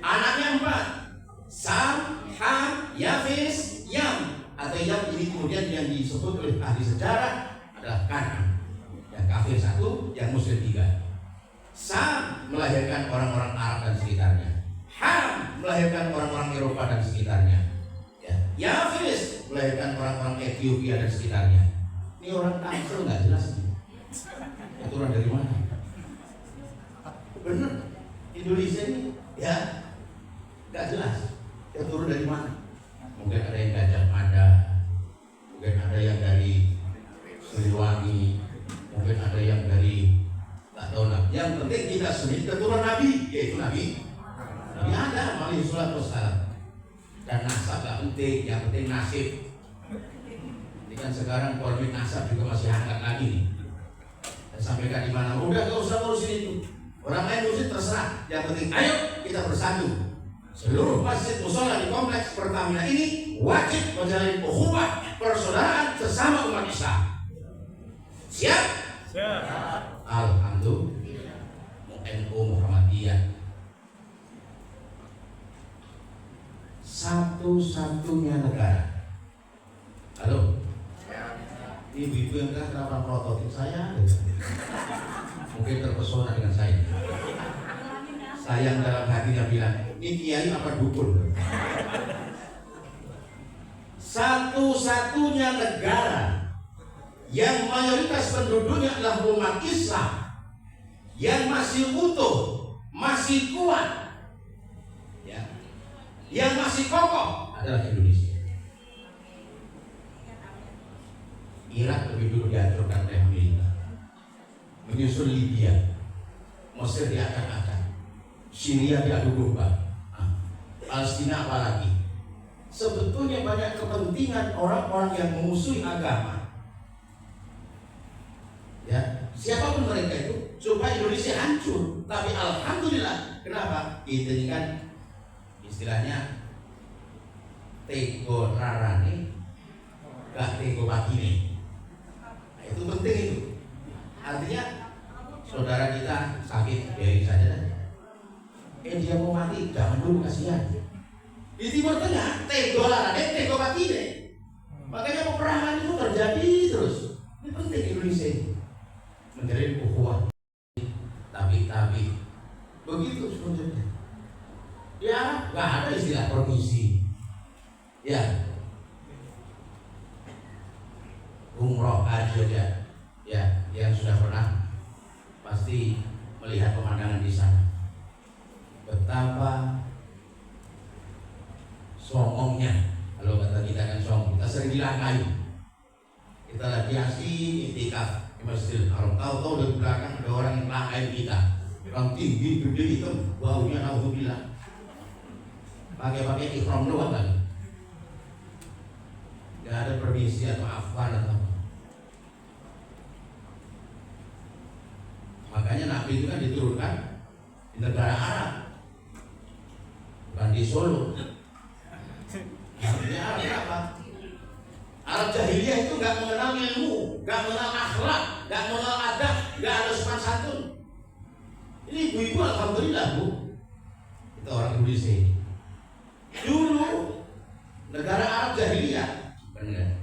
Anaknya 4, Sam, Ham, Yafis, Yam. Atau Yam ini kemudian yang disebut oleh ahli sejarah adalah Kanan. Yang kafir 1, yang muslim 3. Sam melahirkan orang-orang Arab dan sekitarnya. Ham melahirkan orang-orang Eropa dan sekitarnya. Yafis melahirkan orang-orang Ethiopia dan sekitarnya. Ini orang Tangsel nggak jelas nih. Aturan dari mana? Bener, Indonesia ini ya nggak jelas. Dia turun dari mana? Mungkin ada yang Gajah Mada, mungkin ada yang dari Siliwangi, mungkin ada yang dari nggak tahu lah. Yang penting kita sendiri keturunan Nabi, yaitu Nabi Adam alaihi salatu wassalam. Dan nasab gak penting, yang penting nasib. Ini kan sekarang polemik nasab juga masih hangat lagi nih. Dan sampaikan di mana? Udah gak usah ngurusin itu. Orang lain ngurusin terserah. Yang penting ayo kita bersatu. Seluruh masjid mushola di kompleks Pertamina ini wajib menjalin ukhuwah persaudaraan sesama umat Islam. Siap? Siap. Alhamdulillah. NU Muhammadiyah. Satu-satunya negara. Halo? Ibu-ibu yang kan kenapa prototip saya? Mungkin terpesona dengan saya. Sayang dalam hatinya bilang, ini kiai apa dukun? Satu-satunya negara yang mayoritas penduduknya adalah umat Islam, yang masih utuh, masih kuat, Yang masih kokoh adalah Indonesia. Irak lebih dulu dihancurkan oleh Amerika, menyusul Libya, Mesir diacak-acak, Syria diadu domba, Palestina apalagi. Sebetulnya banyak kepentingan orang-orang yang memusuhi agama. Ya, siapapun mereka itu supaya Indonesia hancur. Tapi alhamdulillah, kenapa? Itu ini kan istilahnya tego rarane, gak tego batine. Nah, itu penting itu. Artinya saudara kita sakit, biarin saja. Dia mau mati, jangan dulu, kasihan. Di Timur Tengah, tego larane, tego batine. Makanya peperangan itu terjadi terus. Ini penting Indonesia itu menjadi ukhuwah. Tapi begitu sebenarnya. Di Arab nggak ada istilah provisi. Ya, umroh haji aja. Ya, yang sudah pernah pasti melihat pemandangan di sana. Betapa songongnya, kalau kata kita kan songong, kita sering dilangkai. Kita lagi asik iktikaf di Masjidil Haram, tahu-tahu dari belakang ada orang yang langkai kita, orang tinggi, gede, hitam, baunya naudzubillah, pakai ihram doang kan, nggak ada permisi atau afwan atau apa. Makanya Nabi itu kan diturunkan di negara Arab, bukan di Solo. Artinya Arab apa? Arab jahiliyah itu nggak mengenal ilmu, nggak mengenal akhlak, nggak mengenal adab, nggak ada sopan santun. Ini ibu-ibu alhamdulillah bu, kita orang Indonesia ini. Dulu negara Arab jahiliyah,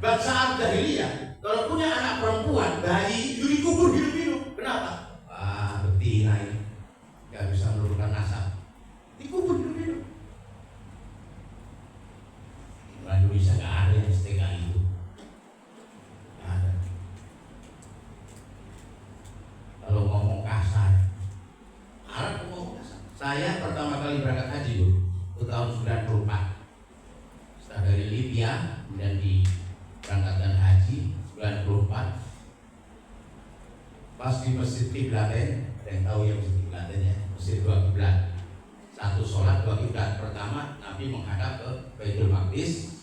bangsa Arab jahiliyah, kalau punya anak perempuan, bayi itu dikubur hidup-hidup. Kenapa? Betina ini nggak bisa menurunkan nasab, dikubur hidup-hidup. Orang Indonesia nggak ada yang setega itu, nggak ada. Kalau ngomong kasar, Arab ngomong kasar. Saya pertama kali berangkat haji itu tahun 94. Setelah dari Libya kemudian diberangkatkan haji 94. Pas di Masjid Qiblatain, ada yang tahu ya Masjid Qiblatain ya, Masjid dua kiblat. Satu sholat dua kiblat. Pertama Nabi menghadap ke Baitul Maqdis.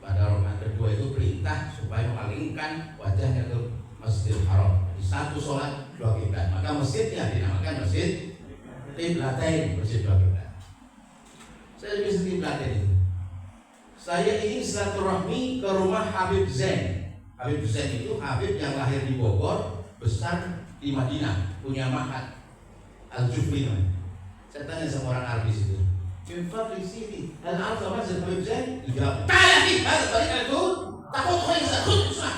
Pada rakaat kedua itu perintah supaya memalingkan wajahnya ke Masjidil Haram. Di satu sholat dua kiblat, maka masjidnya dinamakan Masjid Qiblatain, Masjid dua kiblat. Saya di Masjid Qiblatain itu, saya ingin silaturahmi ke rumah Habib Zain. Habib Zain itu Habib yang lahir di Bogor, besar di Madinah, punya ma'had Al-Jufri. Saya tanya sama orang Arab di situ, "Kenapa di sini? Hal Arab sama Habib Zain?" Dijawab, "Tanya nih, ada balik itu, takut kau yang susah."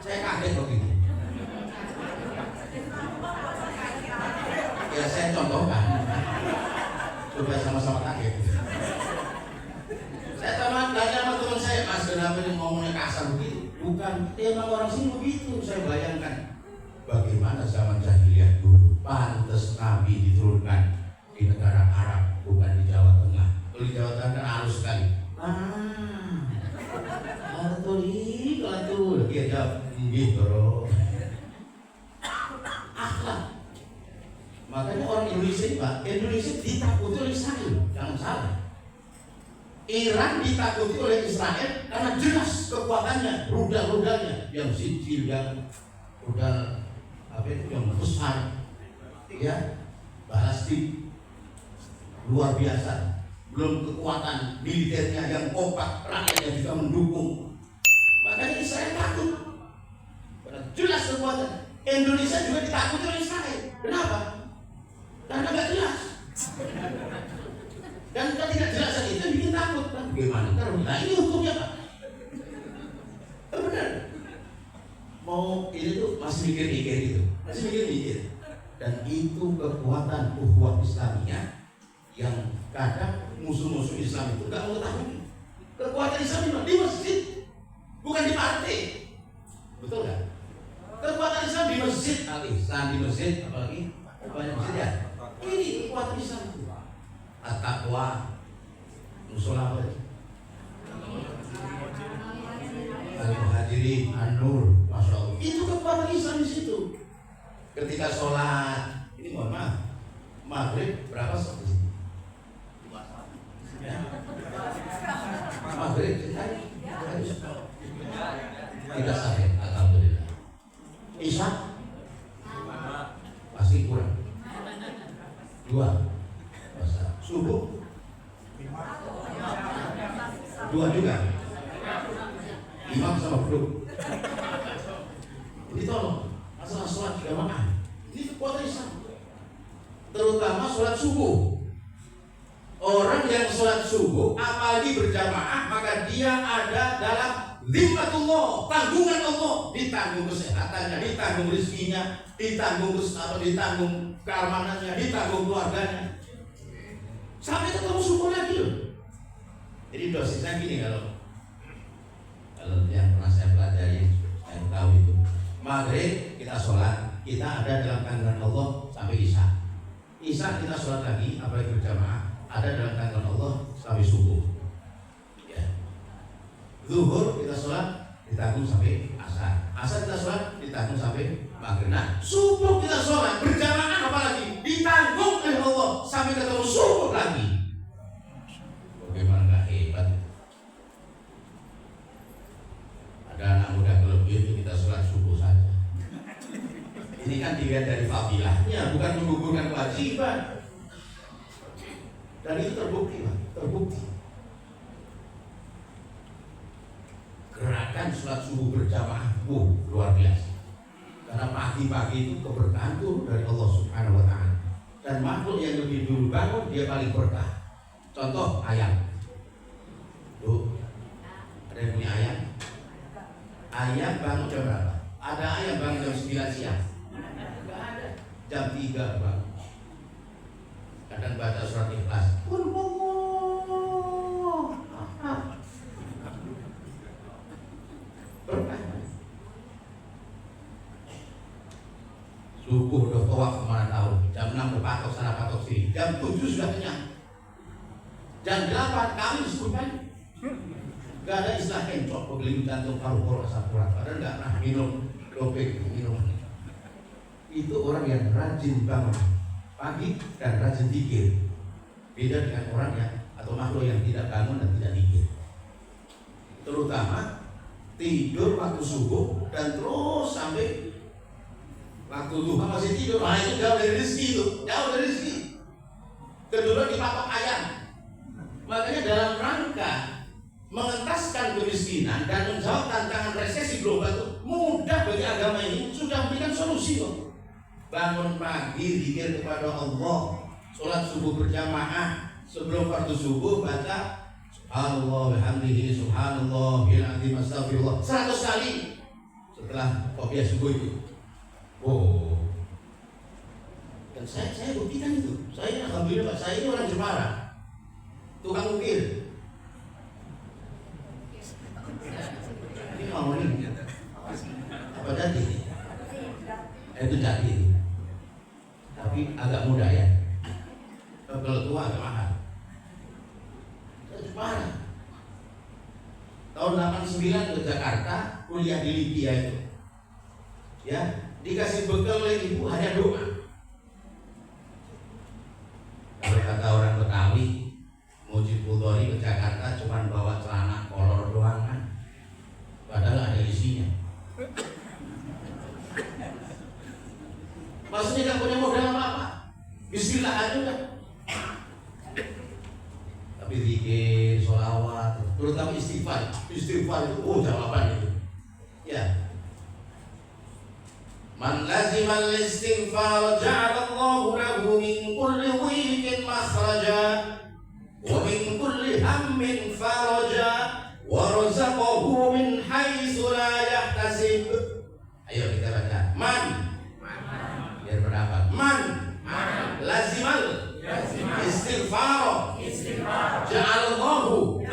Saya kaget begitu. Ya saya contohkan supaya sama-sama kaget. Saya tanya sama teman saya, "Mas, kenapa ini ngomongnya kasar begitu?" Bukan, emang orang sini begitu. Saya bayangkan bagaimana zaman jahiliyah dulu. Pantes Nabi diturunkan di negara Arab, bukan di Jawa Tengah. Kalau di Jawa Tengah kan halus sekali. Betul, dia jawab, "Nggih, Bro." Akhlak. Makanya orang Indonesia ini, Pak, Indonesia ditakuti oleh Israel, jangan salah. Iran ditakuti oleh Israel karena jelas kekuatannya, rudal-rudalnya yang sijil, yang rudal apa itu yang besar, ya, balastik luar biasa. Belum kekuatan militernya yang kompak, rakyatnya juga mendukung. Makanya Israel takut. Karena jelas kekuatan. Indonesia juga ditakuti oleh Israel. Kenapa? Karena nggak jelas. Dan ketidakjelasan itu bikin takut. Bagaimana? Nah ini hukumnya Pak. Benar. Mau ini tuh masih mikir-mikir gitu. Masih mikir-mikir. Dan itu kekuatan ukhuwah Islamiyah yang kadang musuh-musuh Islam itu nggak mengetahui. Kekuatan Islam di masjid, bukan di partai. Betul nggak? Kekuatan Islam di masjid, Al-Ihsan di masjid, apalagi banyak masjid ya. Ini kekuatan Islam itu. At-taqwa Musola apa? Al-Muhajirin, An-Nur, Masya Allah. Itu kekuatan Islam di situ. Ketika sholat, ini mohon maaf, maghrib berapa sholat di sini? Ya. Maghrib kita sampai, alhamdulillah. Isya pasti kurang. 2. Subuh 2 juga. Imam sama bro. Jadi tolong masalah sholat jamaah ini kekuatan Islam, terutama sholat subuh. Orang yang sholat subuh apalagi berjamaah, maka dia ada dalam zimmatullah, tanggungan Allah. Ditanggung kesehatannya, ditanggung rezekinya, ditanggung keamanannya, ditanggung keluarganya, sampai ketemu subuh lagi loh. Jadi dosisnya gini, kalau yang pernah saya pelajari, saya tahu itu maghrib kita sholat, kita ada dalam tanggungan Allah sampai isya. Isya kita sholat lagi, apalagi berjamaah, ada dalam tanggungan Allah sampai subuh. Ya. Zuhur kita sholat ditanggung sampai asar. Asar kita sholat ditanggung sampai maghrib. Nah, subuh kita sholat berjamaah apalagi ditanggung oleh Allah sampai ketemu subuh lagi. Bagaimana nggak hebat? Ada anak muda kelebihan itu kita sholat subuh saja. Ini kan dilihat dari fadilahnya, bukan menggugurkan kewajiban. Dan itu terbukti, Pak. Terbukti. Gerakan sholat subuh berjamaah, luar biasa. Karena pagi-pagi itu keberkahan tuh dari Allah Subhanahu Wa Taala. Dan makhluk yang lebih dulu bangun dia paling berkah. Contoh ayam. Tuh, ada yang punya ayam? Ayam bangun jam berapa? Ada ayam bangun jam 9 siang? Enggak ada. Jam 3 bangun. Kadang baca surat Ikhlas. Berkah. Subuh udah tawaf kemana tahu. Jam 6 berpatok sana patok sini. Jam 7 sudah kenyang. Jam 8 kami disebutkan. Gak ada istilah kencok, pegeliung jantung, paru-paru, asam urat. Padahal gak pernah minum doping, minuman. Itu orang yang rajin bangun pagi dan rajin zikir. Beda dengan orang yang atau makhluk yang tidak bangun dan tidak zikir. Terutama tidur waktu subuh dan terus sampai waktu duha masih tidur. Nah itu jauh dari rezeki itu, jauh dari rezeki. Kedua dipatok ayam. Makanya dalam rangka mengentaskan kemiskinan dan menjawab tantangan resesi global itu mudah bagi agama ini, sudah memberikan solusi kok. Bangun pagi zikir kepada Allah, sholat subuh berjamaah, sebelum fardu subuh baca subhanallah bihamdihi subhanallahil azim astagfirullah 100 kali setelah kopiah subuh itu. Dan saya buktikan itu. Saya alhamdulillah, saya ini orang Jepara, tukang ukir. Ini mau nih apa jadi? Itu jadi, tapi agak mudah ya. Kalau tua agak mahal. Saya Jepara. Tahun 89 ke Jakarta, kuliah di Libya itu. Ya, dikasih bekal oleh ibu hanya doa. Kalau kata orang Betawi, Mujib Budori ke Jakarta cuma bawa celana kolor doang kan, padahal ada isinya. Maksudnya gak punya modal apa-apa, bismillah aja udah. Tapi zikir, sholawat, terutama istighfar itu jawaban itu. Ya. Man lazimal istighfar ja'alallahu lahu min kulli dhiqin makhraja wa min kulli hammin faraja wa razaqahu min haitsu la yahtasib. Ayo kita baca. Man biar berapa? Man lazimal istighfar ja'alallahu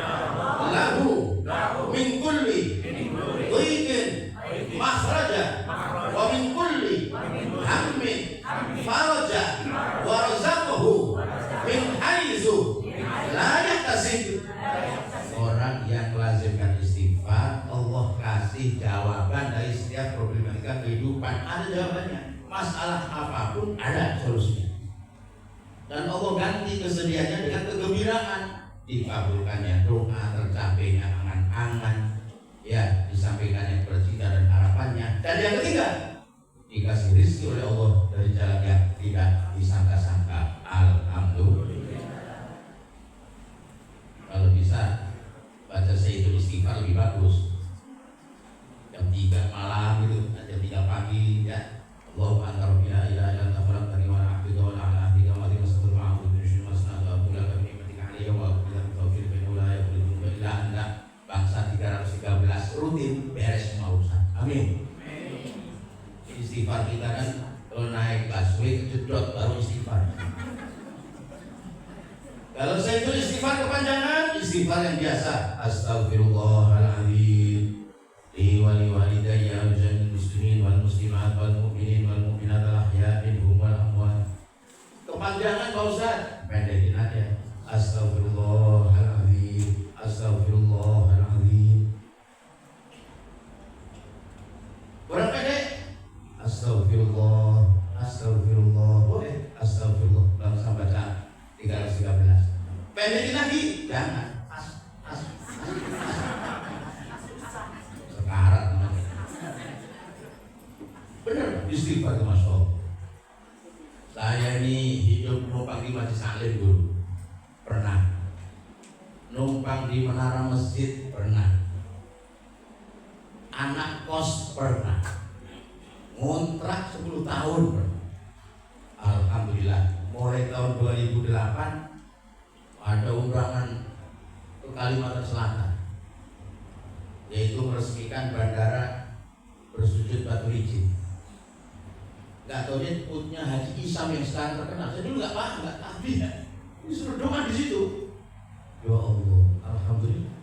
lahu min kulli dhiqin makhraja wa min kulli hammin faraja wa razaqahu min haitsu jawaban dari setiap problematika kehidupan. Ada jawabannya. Masalah apapun ada solusinya. Dan Allah ganti kesedihannya dengan kegembiraan. Dikabulkannya doa, tercapainya angan-angan, ya, disampaikannya cita dan harapannya. Dan yang ketiga, dikasih rezeki oleh Allah dari jalan yang tidak disangka-sangka. Alhamdulillah. Kalau bisa baca Sayyidul Istighfar lebih bagus. Jam 3 malam gitu, jam 3 pagi ya. Allahumma anta rabbi la ilaha illa anta khalaqtani wa ana 'abduka wa ana 'ala ahdika wa wa'dika mastata'tu min syarri ma sana'tu wa a'udzu bika min ni'matika 'alayya wa a'udzu bika min tawfiqika fa la yaqdiru illa anta. Bangsa 313 rutin beres semua urusan. Amin. Istighfar kita kan kalau naik busway kejedot baru istighfar. Kalau saya itu istighfar kepanjangan, istighfar yang biasa. Astaghfirullahaladzim li wa li walidayya wa jami'il muslimin wal muslimat wal mu'minin wal mu'minat al ahya minhum wal amwat. Kepanjangan Pak Ustaz, pendekin aja. Astaghfirullahaladzim, astaghfirullahaladzim. Kurang pendek? Astagfirullah, astagfirullah. Boleh? Astagfirullah. Langsung baca 313. Pendekin lagi? Jangan. Sekarat namanya. Bener, istighfar itu Masya Allah. Saya ini hidup numpang di Masjid Salim dulu. Pernah. Numpang di menara masjid pernah. Anak kos pernah. Ngontrak 10 tahun pernah. Alhamdulillah. Mulai tahun 2008 ada undangan ke Kalimantan Selatan, yaitu meresmikan bandara bersujud batu licin. Gak tau dia punya Haji Isam yang sekarang terkenal. Saya dulu gak paham, gak tahu dia. Disuruh doa di situ. Ya Allah, alhamdulillah.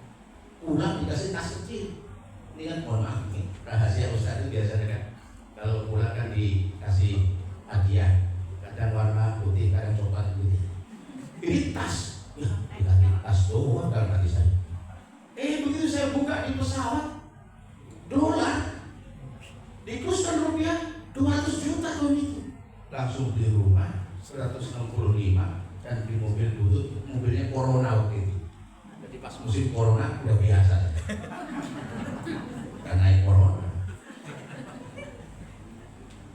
Pulang dikasih tas kecil. Ini kan mohon maaf nih, rahasia Ustaz itu biasanya kan kalau pulang kan dikasih hadiah. Kadang warna putih, kadang coklat putih. Ini tas, ya dikasih tas doang dalam hati saya. Begitu saya buka di pesawat, dolar, dikuskan rupiah 200 juta tahun itu. Langsung beli rumah 165 dan beli mobil butut, mobilnya Corona waktu itu. Jadi pas musim Corona udah biasa. Karena naik Corona.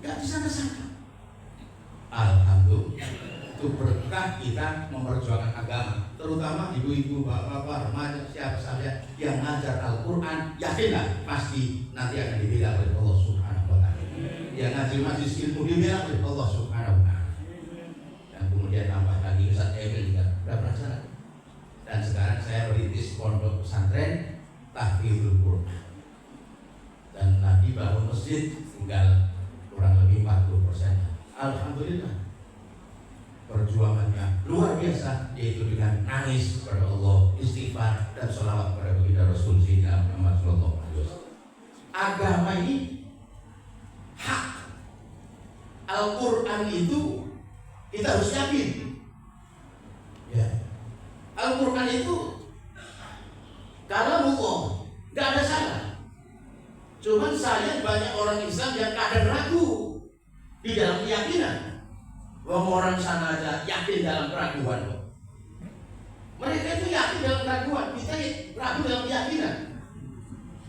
Gak disangka-sangka. Alhamdulillah, itu berkah kita memperjuangkan agama, terutama ibu-ibu, bapak-bapak, remaja, siapa saja yang ngajar Al-Quran, yakinlah pasti nanti akan dibela oleh Allah Subhanahu wa Ta'ala. Yang ngajar majlis ilmu dibela oleh Allah Subhanahu wa Ta'ala. Dan kemudian tambah lagi Ustaz Emil juga sudah pernah. Dan sekarang saya merintis pondok pesantren Tahfidzul Quran. Dan Nabi bangun masjid tinggal kurang lebih 40%. Alhamdulillah, perjuangannya luar biasa, yaitu dengan nangis kepada Allah, istighfar dan sholawat kepada baginda Rasul Sayyidina Muhammad sallallahu alaihi wasallam. Agama ini hak. Al-Quran itu kita harus yakin. Ya. Al-Quran itu kalamullah, nggak ada salah. Cuman saya banyak orang Islam yang kadang ragu di dalam keyakinan. Orang sana aja yakin dalam keraguan. Mereka itu yakin dalam keraguan, kita ragu dalam keyakinan.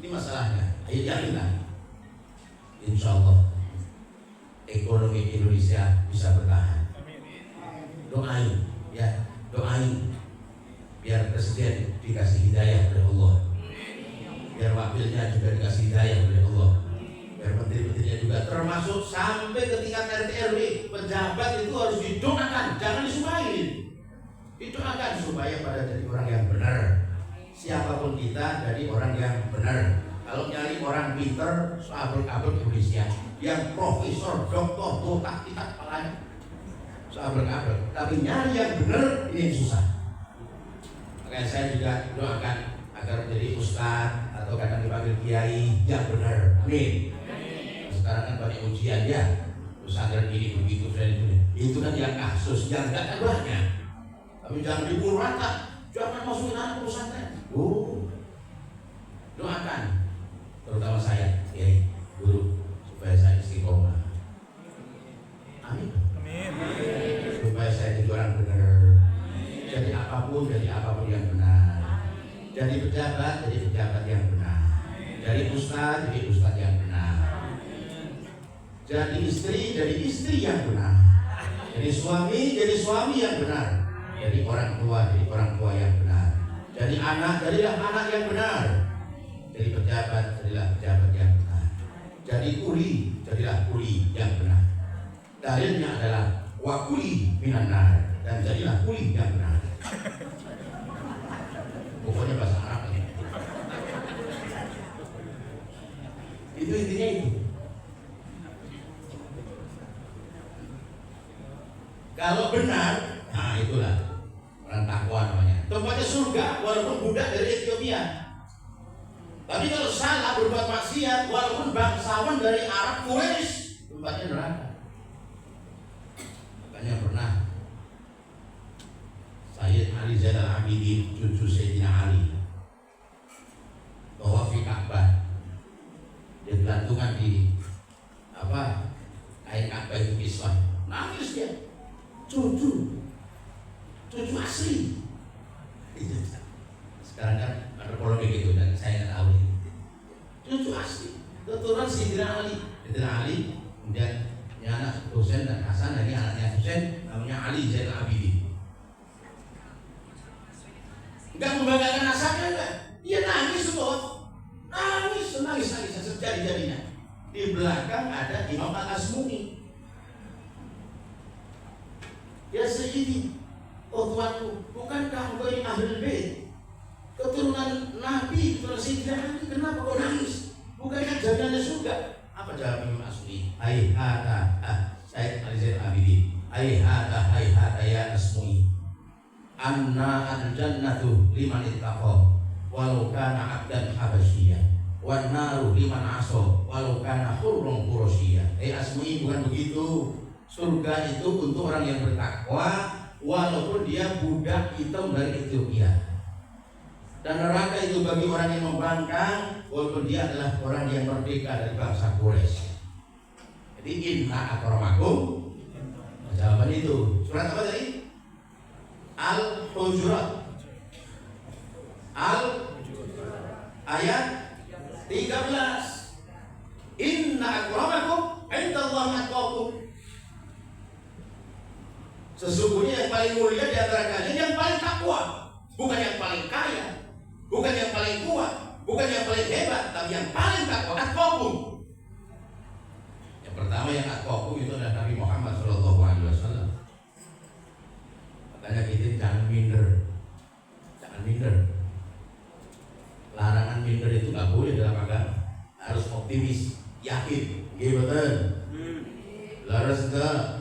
Ini masalahnya. Ayo yakinlah. Insya Allah ekonomi Indonesia bisa bertahan. Doain, ya, doain biar presiden dikasih hidayah oleh Allah, biar wakilnya juga dikasih hidayah oleh Allah, biar menteri-menterinya juga, termasuk sampai ke tingkat RT RW, pejabat itu harus didoakan, jangan disumpahin. Didoakan supaya pada jadi orang yang benar. Siapapun kita jadi orang yang benar. Kalau nyari orang pinter, sahabat-sahabat Indonesia yang profesor, doktor, botak, kita kepalanya sahabat-sahabat. Tapi nyari yang benar ini susah. Makanya saya juga doakan agar menjadi ustaz atau kadang dipanggil kiai yang benar. Amin. Sekarang kan banyak ujian ya, pesantren ini begitu dan itu kan yang kasus yang enggak ada banyak. Tapi jangan dipukul rata, jangan masukin anak pesantren. Doakan, terutama saya, ya Jadi pejabat yang benar. Jadi ustaz yang benar. Jadi istri yang benar. Jadi suami yang benar. Jadi orang tua yang benar. Jadi anak, jadilah anak yang benar. Jadi pejabat, jadilah pejabat yang benar. Jadi kuli, jadilah kuli yang benar. Dalilnya adalah wa kuli minan nar, dan jadilah kuli yang benar. Pokoknya bahasa Arab lagi. Itu intinya itu. Kalau benar, nah itulah orang takwa namanya. Tempatnya surga walaupun budak dari Ethiopia. Tapi kalau salah berbuat maksiat walaupun bangsawan dari Arab Quraisy, tempatnya neraka. Makanya pernah Sayyid Ali Zainal Abidin, cucu Sayyidina Ali, tawaf di Ka'bah. Dia gelantungan di kain Ka'bah itu Islam. Nangis dia. Cucu asli. Sekarang kan ada polemik gitu dan saya nggak tahu ini. Cucu asli, keturunan Sayyidina Ali. Sayyidina Ali, kemudian ini anak Husain dan Hasan, dan ini anaknya Husain, namanya Ali Zainal Abidin. Enggak membanggakan nasabnya enggak? Dia nangis semua, nangis sejadi-jadinya. Di belakang ada Imam Al-Asmuni. Ya Sayyidi, oh tuanku, bukankah engkau ini Ahlul Bait, keturunan Nabi, keturunan Sayyidina Ali, kenapa kau nangis? Bukankah jaminannya surga? Apa jawab Imam Asmuni? Sayyid Ali Zainal Abidin. Hayhata ya Asmuni. Anna al-jannatu liman ittaqa walau kana 'abdan habasyiyya wan naru liman 'asa walau kana hurran qurasyiyya. Asmuni, bukan begitu. Surga itu untuk orang yang bertakwa walaupun dia budak hitam dari Ethiopia. Dan neraka itu bagi orang yang membangkang walaupun dia adalah orang yang merdeka dari bangsa Quraisy. Jadi inna akramakum. Jawaban itu surat apa tadi? Al-Hujurat. Ayat 13. Inna akramakum indallahi atqakum. Sesungguhnya yang paling mulia di antara kalian yang paling takwa, bukan yang paling kaya, bukan yang paling kuat, bukan yang paling hebat, tapi yang paling takwa. Atqakum. Yang pertama yang atqakum itu adalah Nabi Muhammad SAW. Makanya kita jangan minder. Larangan minder itu nggak boleh dalam agama. Harus optimis, yakin, betul. Laras enggak?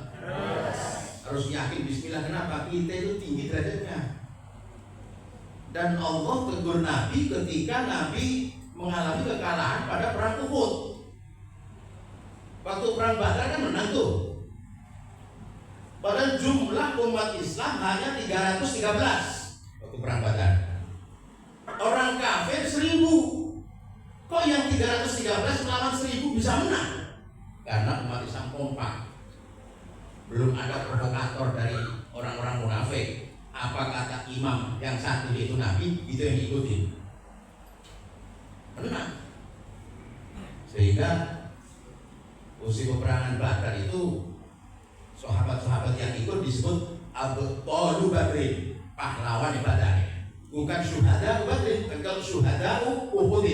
Harus yakin bismillah. Kenapa? Kita itu tinggi derajatnya. Dan Allah tegur Nabi ketika Nabi mengalami kekalahan pada perang Uhud. Waktu perang Badar kan menang tuh. Padahal jumlah umat Islam hanya 313 waktu perang Badar. Orang kafir 1000. Kok yang 313 melawan 1000 bisa menang? Karena umat Islam kompak. Belum ada provokator dari orang-orang munafik. Apa kata imam yang satu itu Nabi, itu yang diikuti. Menang. Sehingga usia peperangan Badar itu sahabat-sahabat yang ikut disebut Abthalu Badrin, pahlawan Badar. Bukan syuhada Badrin, kalau syuhada Uhud.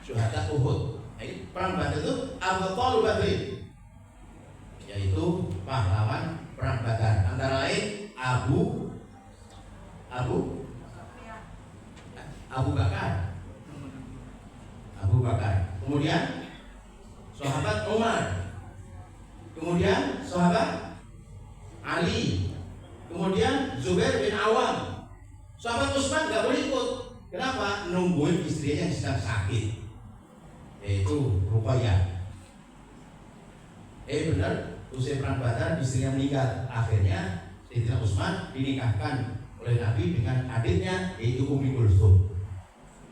Syuhada Uhud. Perang Badar itu Abthalu Badrin, yaitu pahlawan perang Badar. Antara lain Abu Bakar. Kemudian sahabat Umar. Kemudian sahabat Ali. Kemudian Zubair bin Awam. Sahabat Utsman gak boleh ikut. Kenapa? Nungguin istrinya yang sedang sakit, yaitu Ruqayyah. Benar, usai perang Badar istrinya meninggal. Akhirnya Sayyidina Utsman dinikahkan oleh Nabi dengan adiknya, yaitu Ummi Kulsum.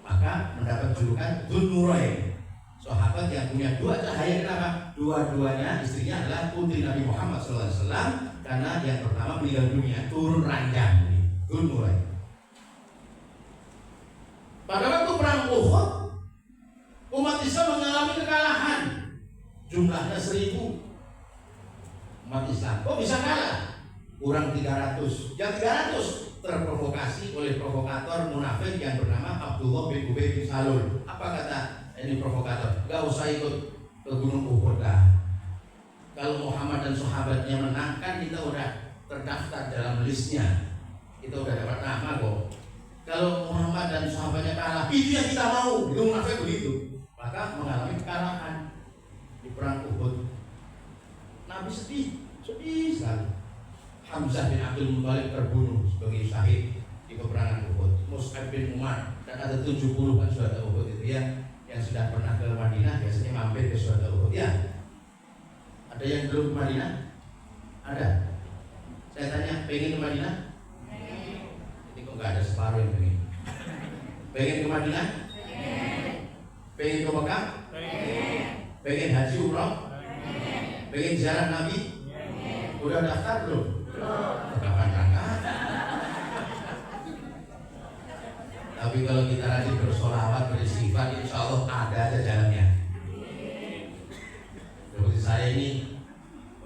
Maka mendapat julukan Dzun-Nurain, sahabat yang punya dua cahaya. Kenapa? Dua-duanya istrinya adalah putri Nabi Muhammad SAW. Karena yang pertama meninggal dunia turun ranjang, Dzun-Nurain. Pada waktu perang Uhud, umat Islam mengalami kekalahan. Jumlahnya 1000 umat Islam. Kok bisa kalah? Kurang 300. Yang 300 terprovokasi oleh provokator munafik yang bernama Abdullah bin Ubay bin Salul. Apa kata ini provokator? Gak usah ikut ke Gunung Uhud dah. Kalau Muhammad dan sahabatnya menang, kan kita udah terdaftar dalam listnya. Kita udah dapat nama kok. Kalau Muhammad dan sahabatnya kalah, itu yang kita mau. Itu munafik begitu. Maka mengalami kekalahan di perang Uhud. Nabi sedih sekali. Hamzah bin Abdul Muthalib terbunuh sebagai syahid di peperangan Uhud. Mus'ab bin Umar, dan ada 70 kan syuhada Uhud itu ya, yang sudah pernah ke Madinah biasanya mampir ke syuhada Uhud ya. Ada yang belum ke Madinah? Ada. Saya tanya, pengen ke Madinah? Ini kok nggak ada separuh yang pengen. Pengen ke Madinah? Pengen ke Mekah? Pengen haji umrah? Pengen ziarah Nabi? Udah daftar belum? Kapan berangkat? Tapi kalau kita rajin bersolawat, beristighfar, insya Allah ada aja jalannya. Seperti saya ini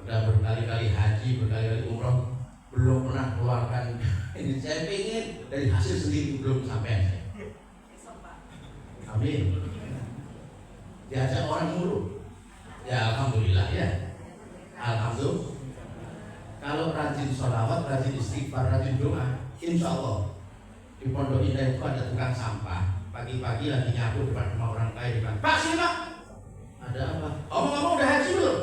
udah berkali-kali haji, berkali-kali umroh, belum pernah keluarkan ini. Saya pengen dari hasil sendiri belum sampai saya. Amin. Diajak orang mulu. Ya alhamdulillah ya. Alhamdulillah. Kalau rajin sholawat, rajin istighfar, rajin doa, insya Allah di Pondok Indah itu ada tukang sampah. Pagi-pagi lagi nyapu depan rumah orang kaya, depan Pak sini Pak. Ada apa? Omong-omong udah haji belum?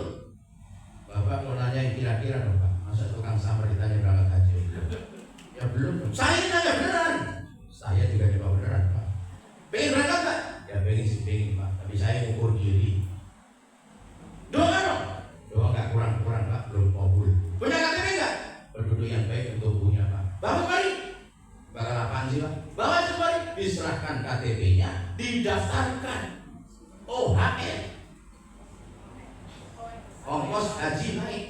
Bapak mau nanya yang kira-kira dong Pak. Masa tukang sampah ditanya berangkat haji? Ya belum. Saya nanya beneran. Saya juga jawab beneran Pak. Pengen berangkat Pak? Ya pengen sih pengen Pak. Tapi saya ukur diri. Doa dong. Doa nggak kurang-kurang Pak. Belum kabul. Punya KTP nggak? Penduduk yang baik untuk punya Pak. Bawa kembali. Bakal apaan sih Pak? Bawa kembali. Diserahkan KTP-nya, didaftarkan OHR. Ongkos haji naik.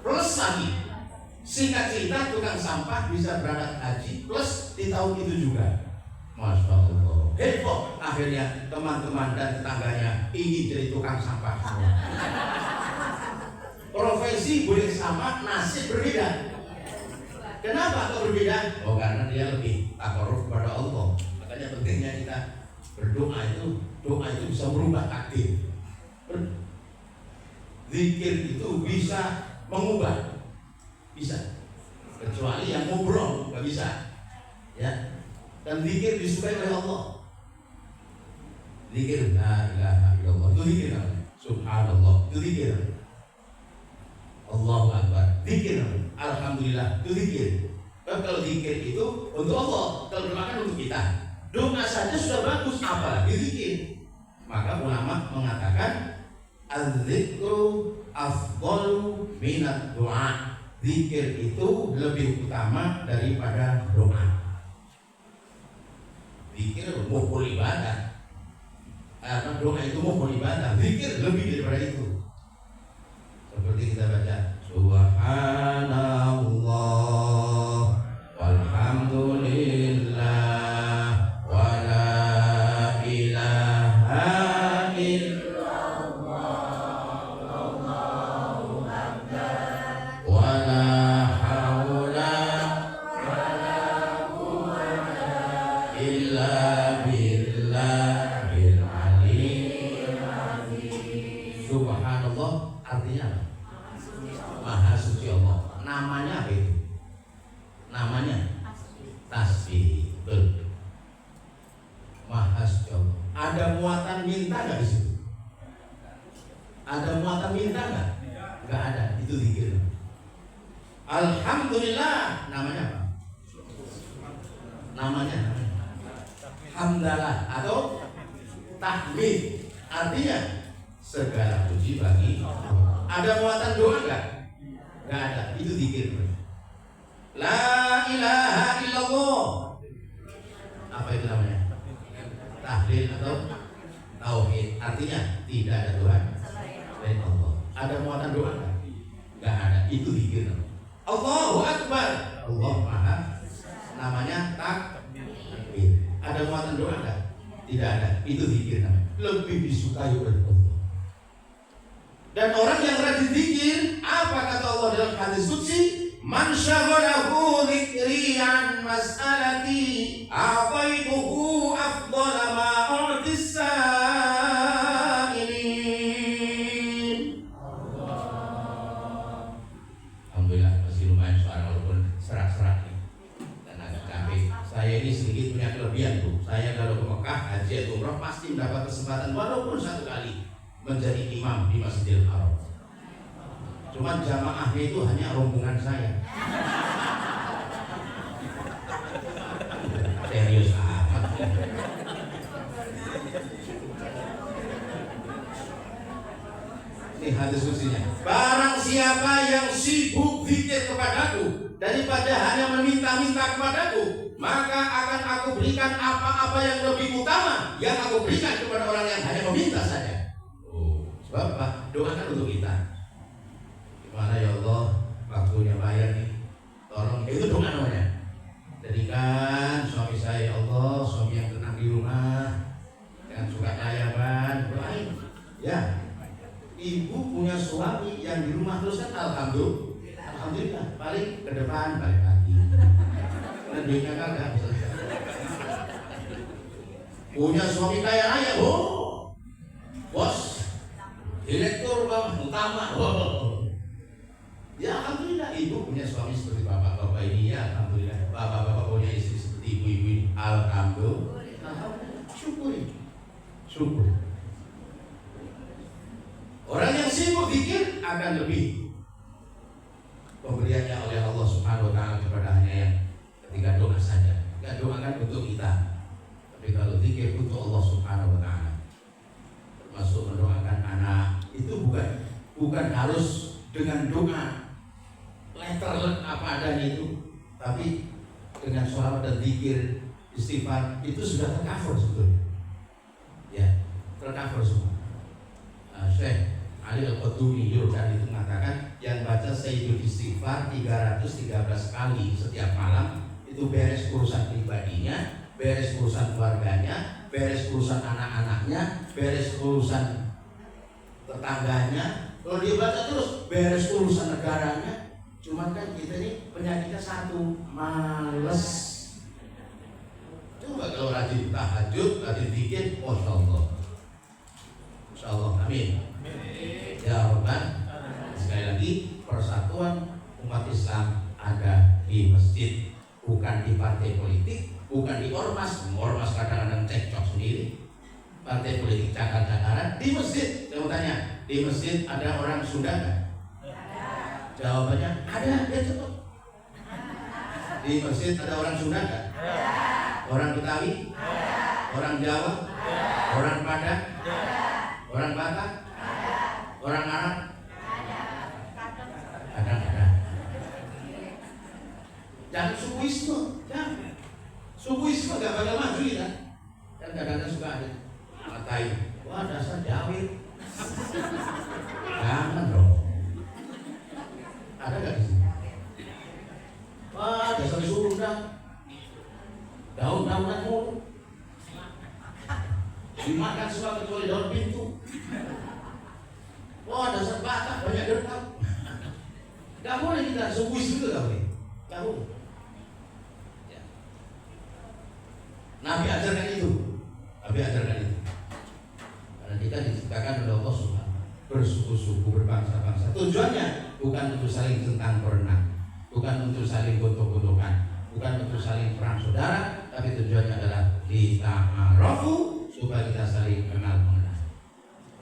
Plus lagi, singkat cerita tukang sampah bisa berangkat haji plus di tahun itu juga. Masya Allah. Heboh. Akhirnya teman-teman dan tetangganya ingin jadi tukang sampah semua. Profesi boleh sama, nasib berbeda. Kenapa kok berbeda? Oh karena dia lebih takaruf kepada Allah. Makanya pentingnya kita berdoa itu, doa itu bisa merubah takdir. Zikir itu bisa mengubah, bisa. Kecuali yang ngobrol nggak bisa, ya. Dan zikir disukai oleh Allah. Zikir la ilaha illallah itu zikir, subhanallah itu zikir. Allahu Akbar, zikir. Alhamdulillah, itu zikir. Kalau zikir itu untuk Allah, kalau doakan untuk kita. Doa saja sudah bagus, apalagi zikir. Maka ulama mengatakan az-zikru afdalu minat doa. Zikir itu lebih utama daripada doa. Zikir mukul ibadah. Karena doa itu mukul ibadah. Zikir lebih daripada itu. Seperti kita baca Subhanallah walhamdulillah wa la ilaha illallah wallahu akbar wa la haula wa la quwwata illa billahil aliyyil azim. Subhanallah artinya apa? Maha suci Allah. Namanya apa itu? Namanya tasbih. Betul. Maha suci Allah. Ada muatan minta nggak di situ? Ada muatan minta nggak? Nggak ada. Itu zikir. Alhamdulillah. Namanya apa? Namanya hamdalah atau tahmid. Artinya segala puji bagi Allah. Ada muatan doa nggak? Nggak ada, itu zikir. La ilaha illallah. Apa itu namanya? Tahlil atau tauhid. Artinya tidak ada Tuhan selain Allah. Ada muatan doa nggak? Nggak ada, itu zikir. Allahu Akbar. Allah Maha. Namanya tidak ada. Itu zikir namanya. Lebih disukai oleh Allah. Dan orang yang rajin zikir, apa kata Allah dalam hadis qudsi? Man syaghalahu dzikri an mas'alati a'taituhu afdhala ma u'tis sa'ilin. Alhamdulillah masih lumayan suara walaupun serak-serak nih dan agak capek. Saya ini sedikit punya kelebihan Bu. Saya kalau ke Mekah haji atau umrah pasti mendapat kesempatan walaupun satu kali menjadi imam di Masjidil Haram. Cuman jamaahnya itu hanya rombongan saya. Serius amat. Ini hadis qudsinya. Barang siapa yang sibuk zikir kepadaku daripada hanya meminta-minta kepadaku, maka akan aku berikan apa-apa yang lebih utama yang aku berikan kepada orang yang hanya meminta saja. Sebab apa? Doakan untuk kita. Gimana ya Allah, waktunya bayar nih, tolong. Itu doa namanya. Jadikan suami saya ya Allah, suami yang tenang di rumah, jangan suka kaya kan, doain. Ya, ibu punya suami yang di rumah terus kan alhamdulillah. Paling ke depan balik lagi. Dan duitnya kagak. Punya suami kaya raya, bos, direktur bawah utama, ya alhamdulillah. Ibu punya suami seperti bapak-bapak ini, ya alhamdulillah. Bapak-bapak punya istri seperti ibu-ibu ini, alhamdulillah. Syukur. Orang yang sibuk zikir akan lebih pemberiannya oleh Allah Subhanahu wa taala kepada hanya yang ketika doa saja. Enggak doakan untuk kita, tapi kalau zikir untuk Allah Subhanahu wa taala. Termasuk mendoakan anak itu bukan harus dengan doa letter apa adanya itu, tapi dengan sholawat dan zikir istighfar itu sudah tercover sebetulnya. Ya, tercover semua. Syekh Ali Al-Qadumi Yurdan itu mengatakan yang baca Sayyidul Istighfar 313 kali setiap malam itu beres urusan pribadinya, beres urusan keluarganya, beres urusan anak-anaknya, beres urusan tetangganya. Kalau dia baca terus beres urusan negaranya. Cuman kan kita ini penyakitnya satu, males. Coba kalau rajin tahajud, rajin zikir, Masya Allah. Masya Allah, amin. Ya Rabbal. Sekali lagi, persatuan umat Islam ada di masjid, bukan di partai politik, bukan di ormas. Ormas kadang-kadang cekcok sendiri. Partai politik cakar-cakaran di masjid. Saya mau tanya, di masjid ada orang Sunda nggak? Jawabannya ada, dia cepat. Di masjid ada orang Sunda nggak? Orang Betawi? Orang Jawa? Orang Padang? Orang Batak? Orang Arab? Ada. Jangan sukuisme, jangan. Sukuisme gak bakal maju ya. Dan kadang-kadang suka ada ngatain, wah dasar Jawir. Jangan dong. Ada gak di sini? Wah dasar Sunda. Daun-daunan mulu. Dimakan semua kecuali daun pintu. Wah dasar Batak banyak dendam. Gak boleh kita sukuis itu, gak boleh. Gak boleh. Ya. Nabi ajarkan itu. Karena kita diciptakan oleh Allah Subhanahu bersuku-suku, berbangsa-bangsa. Tujuannya bukan untuk saling tentang berenang, bukan untuk saling gontok-gontokan, bukan untuk saling perang saudara, tapi tujuannya adalah lita'arafu, supaya kita saling kenal mengenal.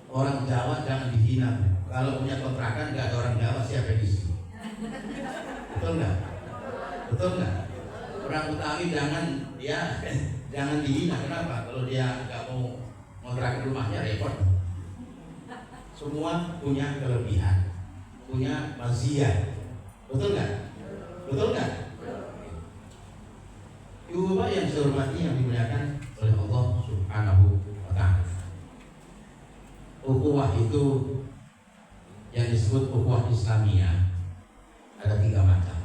Orang Jawa jangan dihina. Kalau punya kontrakan nggak ada orang Jawa, siapa yang di sini? Betul nggak? Orang Betawi jangan dihina. Kenapa? Kalau dia nggak mau ngontrak rumahnya repot. Semua punya kelebihan, punya maziyah. Betul nggak? Ibu bapak yang saya hormati, yang dimuliakan oleh Allah Subhanahu wa ta'ala. Ukhuwah itu yang disebut ukhuwah Islamiyah ada 3 macam.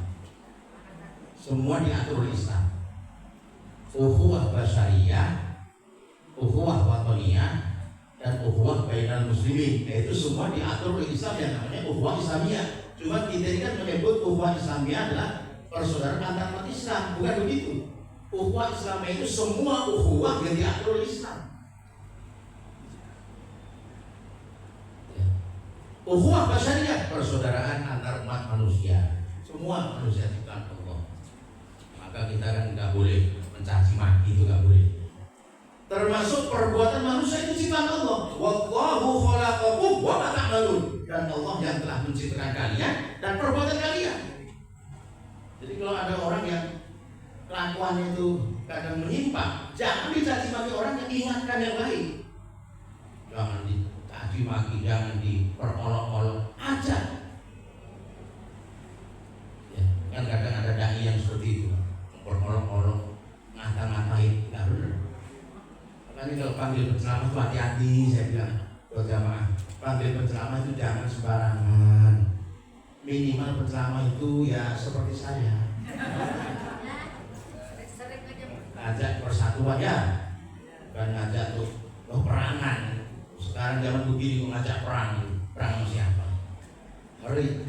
Semua diatur oleh Islam. Ukhuwah basyariyah, ukhuwah watoniyah dan ukhuwah bainal muslimin. Itu semua diatur oleh Islam yang namanya ukhuwah Islamiyah. Cuma kita ini kan menyebut ukhuwah Islamiyah adalah persaudaraan antar umat Islam, bukan begitu. Ukhuwah Islamiyah itu semua ukhuwah yang diatur oleh Islam. Ukhuwah basyariyah, persaudaraan antar umat manusia, semua manusia ciptaan Allah. Maka kita kan nggak boleh mencaci maki, itu nggak boleh. Termasuk perbuatan manusia itu ciptaan Allah. Wallahu khalaqakum wa ma ta'malun. Dan Allah yang telah menciptakan kalian dan perbuatan kalian. Jadi kalau ada orang yang kelakuannya itu kadang menyimpang, jangan dicaci maki orang, yang ingatkan yang baik. Jangan dicaci maki, jangan diperolok-olok, aja. Ya, kan kadang ada dai yang seperti itu, memperolok-olok, ngata-ngatain, nggak benar. Makanya kalau panggil penceramah itu hati-hati, saya bilang buat jamaah, panggil penceramah itu jangan sembarangan. Minimal penceramah itu ya seperti saya, ngajak persatuan ya, bukan ngajak tuh perangan. Sekarang zaman begini mau ngajak perang sama siapa? Ngeri.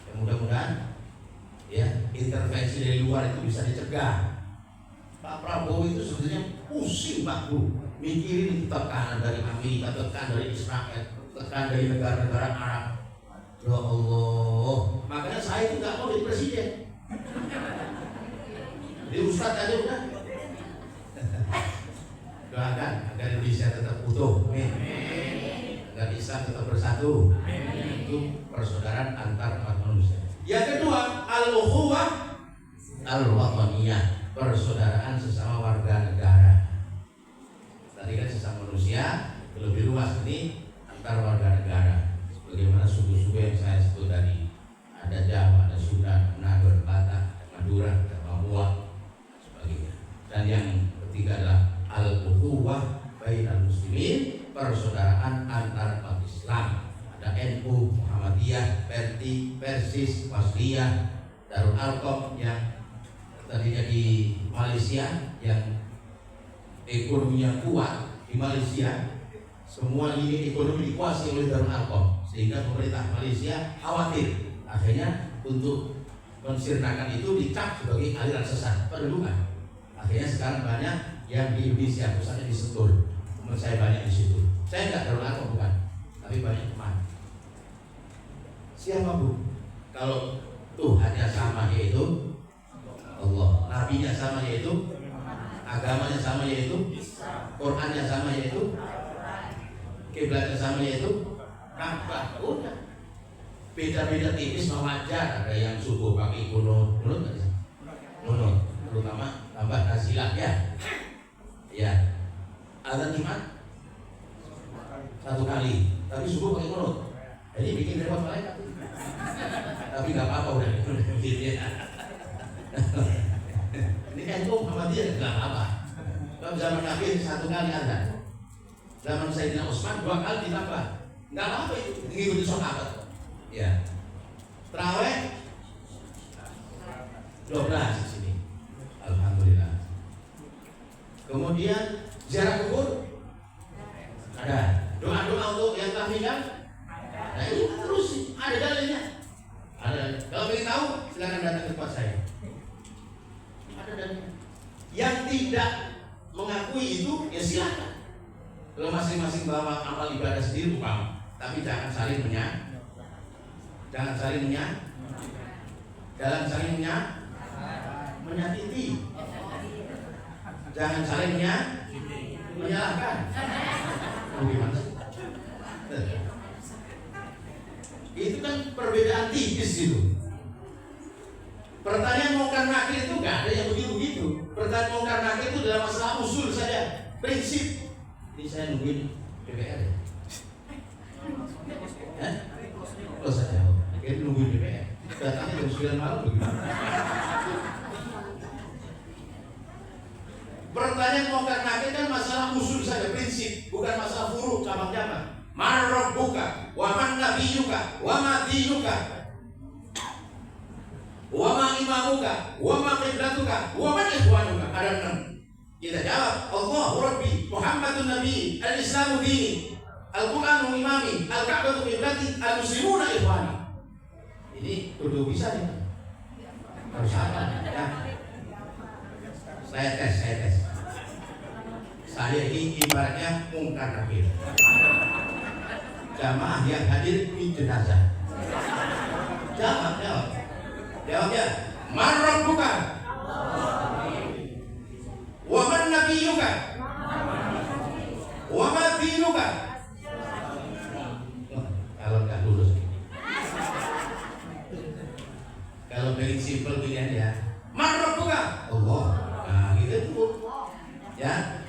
Ya, mudah-mudahan ya intervensi dari luar itu bisa dicegah. Pak Prabowo itu sebetulnya pusing Pak Bu, mikirin tekanan dari Amerika, tekanan dari Israel, tekanan dari negara-negara Arab. Ya Allah, makanya saya itu nggak mau jadi presiden. Jadi Ustadz aja udah. Doakan agar Indonesia tetap utuh, amin. Agar Islam tetap bersatu, amin. Itu persaudaraan antar umat manusia. Yang kedua, al-ukhuwah al-wataniyah, persaudaraan sesama warga negara. Tadi kan sesama manusia, lebih luas ini antar warga negara. Bagaimana suku-suku yang saya sebut tadi, ada Jawa, ada Sunda, Manado, Batak, Madura, Papua, sebagainya. Dan yang ketiga adalah al-ukhuwah bainal muslimin, persaudaraan antar umat Islam. Ada NU, Muhammadiyah, Perti, Persis, Wasliyah, Darul Arqam yang tadinya di Malaysia, yang ekonominya kuat di Malaysia. Semua lini ekonomi dikuasai oleh Darul Arqam, sehingga pemerintah Malaysia khawatir. Akhirnya untuk mensirnakan itu dicap sebagai aliran sesat, pendudukan. Akhirnya sekarang banyak yang di Indonesia, pusatnya di Sentul. Teman saya banyak di situ. Saya nggak Darul Arqam bukan, tapi banyak teman. Siapa Bu? Kalau Tuhannya sama yaitu Allah, nabinya sama yaitu, agamanya sama yaitu, Qurannya sama yaitu, kiblatnya sama yaitu Ka'bah. Udah. Beda-beda tipis mah wajar. Ada yang subuh pakai kunut nggak sih? Kunut, terutama tambah nazilah ya. Ya. Azan Jumat 1 kali, tapi subuh pakai kunut. Jadi bikin repot malaikat. Tapi nggak apa-apa udah gitu ya. Ini kan itu Muhammadiyah nggak apa-apa. Kalau zaman Nabi 1 kali azan, zaman Sayyidina Utsman 2 kali ditambah, nggak apa-apa itu, ngikutin sahabat. Ya, terawih 12 di sini, alhamdulillah. Kemudian ziarah kubur ada, doa-doa untuk yang telah meninggal. Nah ini terus ada dalilnya. Ada. Kalau ingin tahu silakan datang ke tempat saya. Ada dalilnya. Yang tidak mengakui itu ya silakan. Kalau masing-masing bawa amal ibadah sendiri bukan, tapi jangan saling menyakiti. Jangan saling menyakiti. Jangan saling menyalahkan. Bagaimana? Itu kan perbedaan tipis gitu. Pertanyaan mungkar nakir itu nggak ada yang begitu-begitu. Pertanyaan mungkar nakir itu dalam masalah usul saja, prinsip. Ini saya nungguin DPR ya. Oh saya. Kita nungguin DPR. Datangnya jam 9 malam bagaimana? Pertanyaan mungkar nakir kan masalah usul saja, prinsip, bukan masalah furu cabang-cabang. Man rabbuka wa man nabiyyuka wa ma dinuka wa ma imamuka wa ma qiblatuka wa man ikhwanuka. Ada 6. Kita jawab, Allahu Rabbi, Muhammadun Nabi, Al-Islamu dini, Al-Quran imami, Al-Ka'batu qiblati, Al-Muslimuna ikhwani. Ini kudu bisa nih. Harus apa? Ya. Saya tes. Saya ini ibaratnya mungkar nakir. Jamaah yang hadir di jenazah. Jawab. Jawabnya, Man rabbuka? Wa man nabiyyuka? Wa ma dinuka? Kalau nggak lulus. Kalau very simple begini ya. Man rabbuka? Allah. Nah, gitu tuh. Ya.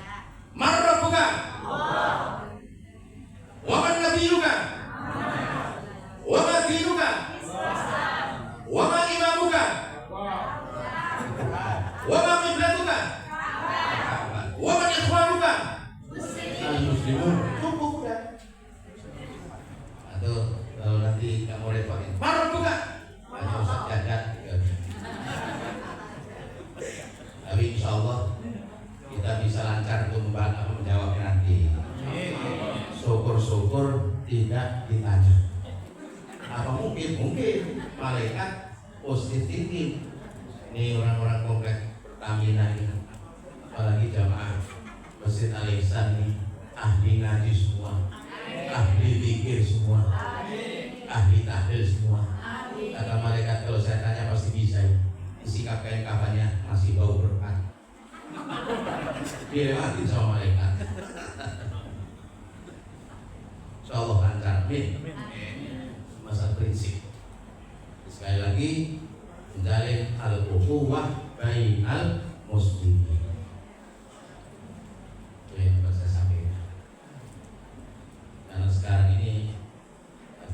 Man rabbuka? Wa man nabiyyuka? Wa ma dinuka? Wa ma imamuka? Wa ma qiblatuka? Wa man ikhwanuka? Al-muslimun. Cukup udah. Atau kalau nanti kamu repotin, Man rabbuka? Hanya usah jagat. Tapi insya Allah kita bisa lancar untuk menjawabnya nanti. Syukur-syukur tidak ditanya. Apa mungkin malaikat positif thinking. Ini orang-orang komplek Pertamina ini, apalagi jamaah Masjid Al-Ihsan ini, ahli ngaji semua, ahli zikir semua, ahli tahlil semua. Kata malaikat kalau saya tanya pasti bisa. Isi kain kafannya masih bau berkat. Dilewatin sama malaikat. Insyaallah lancar. Amin. Masalah prinsip. Sekali lagi, menjalin al-ukhuwah bainal muslimin. Itu yang saya sampaikan. Karena sekarang ini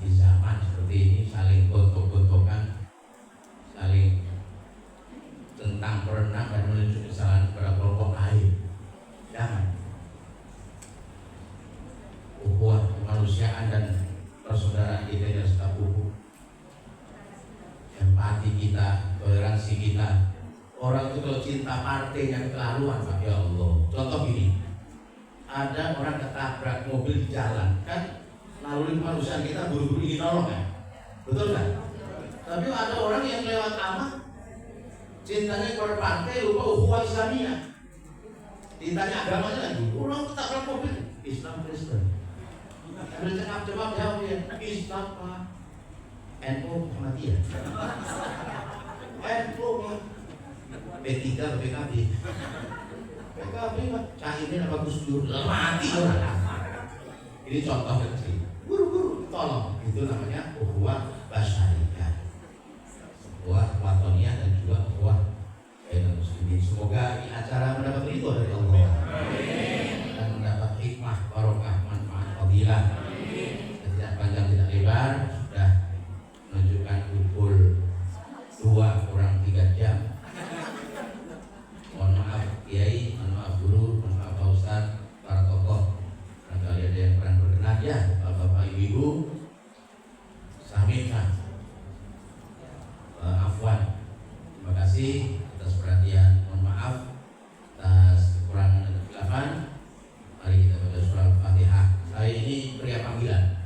di zaman seperti ini saling gontok-gontokan, saling tentang berenang dan menunjuk kesalahan kepada kelompok lain. Jangan. Ukhuwah kemanusiaan dan persaudaraan kita harus tetap utuh. Empati kita, toleransi kita. Orang itu kalau cinta partai yang keterlaluan, Pak, ya Allah. Contoh gini, ada orang ketabrak mobil di jalan, kan lalu kemanusiaan kita buru-buru ingin nolong kan, betul kan? Tapi ada orang yang lewat amat, cintanya kepada partai lupa ukhuwah Islamiyah. Ditanya agamanya lagi, orang ketabrak mobil Islam Kristen. Ambil cakap-cakap jawab dia, Islam Pak. NU Muhammadiyah. NU P3 PKB. PKB mah Caimin apa Gus Dur mati orang. Ini contoh kecil. Buru-buru tolong. Itu namanya ukhuwah basyariyah. Ukhuwah watoniyah dan juga ukhuwah bainal muslimin. Semoga ini acara mendapat ridho dari Allah. Dan mendapat hikmah, barokah, manfaat, fadilah. Tidak panjang tidak lebar, sudah menunjukkan pukul 2:03 jam. Mohon maaf Kiai, mohon maaf Guru, mohon maaf Pak Ustadz, para tokoh. Barangkali ada yang kurang berkenan ya, Bapak Ibu, saminah. Afwan. Terima kasih atas perhatian. Mohon maaf atas kekurangan dan kekhilapan. Mari kita baca surah Al-Fatihah. Saya ini pria panggilan.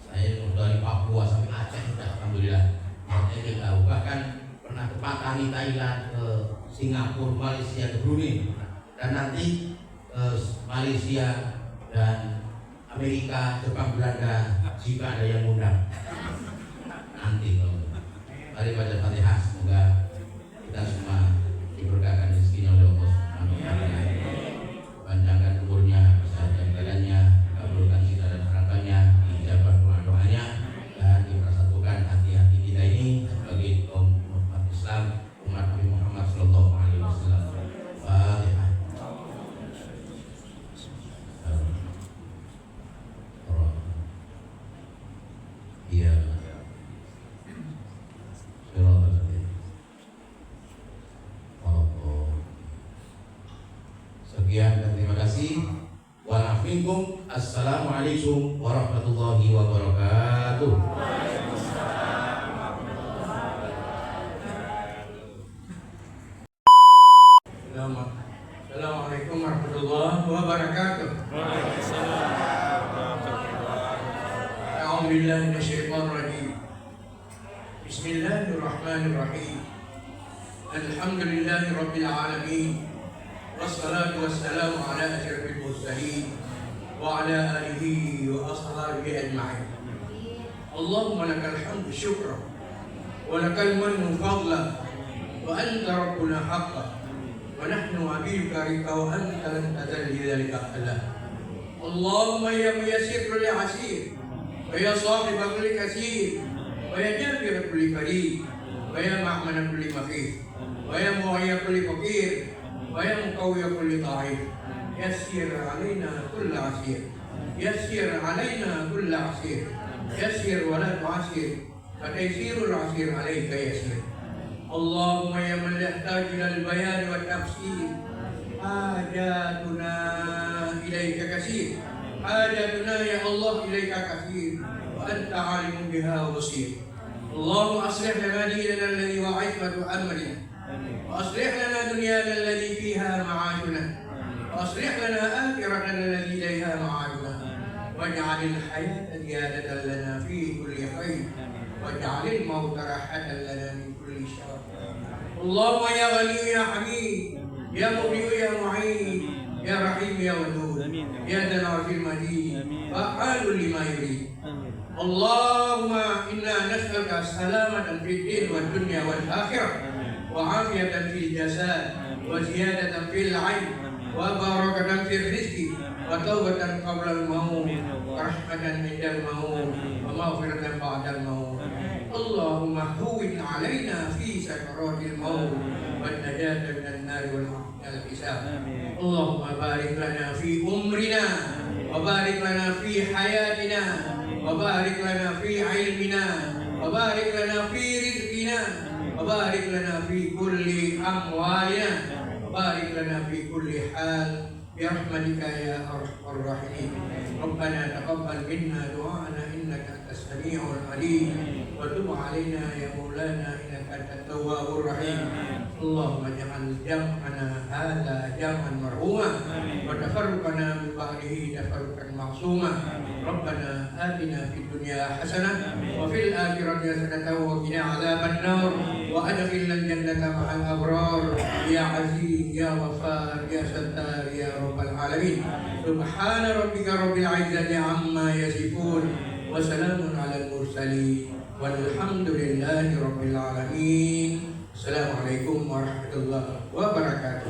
Saya dari Papua sampai Aceh sudah, alhamdulillah. Saya tahu, bahkan pernah ke Patani, Thailand, ke Singapura, Malaysia, ke Brunei, dan nanti Malaysia dan Amerika, Jepang, Belanda jika ada yang undang. Nanti kalau mari baca Fatihah, semoga kita semua diberkahkan rezekinya oleh Allah Subhanahu wa taala. Panjangkan umurnya, kesehatan badannya, kabulkan cita dan harapannya, ijabah doa-doanya, dan dipersatukan hati-hati kita ini sebagai kaum umat Islam, umat Nabi Muhammad sallallahu alaihi wasallam. Fatihah. Iya. Sekian dan terima kasih. Wa'alaikum. Assalamualaikum warahmatullahi wabarakatuh. Assalamualaikum. billahi minasyaitonir rajim. Bismillahirrahmanirrahim. Alhamdulillahi rabbil alamin. Wassalatu wassalamu ala asyrafil mursalin wa ala alihi wa ashabihi ajma'in. Allahumma lakal hamdu syukran wa lakal mannu fadlan wa anta rabbuna haqqan wa nahnu abiduka rika wa anta lan tazalli dzalika Allah. Allahumma ya muyassir kulli asir wa ya sahib kulli kasir wa ya jabir kulli farid wa ya ma'mana kulli makhif wa ya mu'ayya kulli faqir wa ya muqawwiya kulli dha'if. Yassir alaina kulli asir, yassir alaina kulli asir, yassir wa la tu'asir, fa taysirul asir alayka yassir. Allahumma ya man la yahtaj ila al-bayan wa tafsir, hajatuna ilaika kasir, hajatuna ya Allah ilaika kasir, wa anta alimun biha wa basir. Allahumma aslih lana dinana alladhi wa 'ismatu amrina, wa aslih lana dunyana allati fiha ma'ashuna, wa aslih lana akhiratana allati ilayha ma'aduna, waj'alil hayata ziyadatan lana fi kulli khair, waj'alil mauta rahatan lana min kulli syarr. Allahumma ya Ghani ya Hamid, ya Mughni ya Mu'in, ya Rahim ya Wadud, ya Dzal 'Arsyil Majid, fa'alul lima yurid. Allahumma inna nas'aluka salamatan fid din wad dunya wal akhirah, wa 'afiyatan fil jasad, wa ziyadatan fil 'ilm, wa barakatan fil rizqi, wa taubatan qabla al-maut, wa rahmatan indal maut, wa maghfiratan ba'dal maut. Allahumma huwin 'alaina fi sakaratil maut, wa najata minan nar wal hisab. Allahumma barik lana fi umrina, wa barik lana fi hayatina, wa barik lana fi ilmina, wa barik lana fi rizqina, wa barik lana fi kulli amwalina, wa barik lana fi kulli hal birahmatika ya arhamar rahimin. Rabbana taqabbal minna du'ana innaka antas sami'ul alim, wa tub 'alaina ya maulana innaka antat tawwabur rahim. Allahumma ja'al jam'ana hadza jam'an marhuma, wa tafarruqana min ba'dihi tafarruqan ma'suma. Rabbana atina fid dunya hasanah wa fil akhirati hasanah wa qina 'adzaban nar, wa adkhilna al-jannata ma'al abrar ya aziz ya ghafar ya sattar ya rabbal alamin. Subhana rabbika rabbil izzati amma yasifun, wa salamun 'alal mursalin, walhamdulillahi rabbil alamin. Assalamualaikum warahmatullahi wabarakatuh.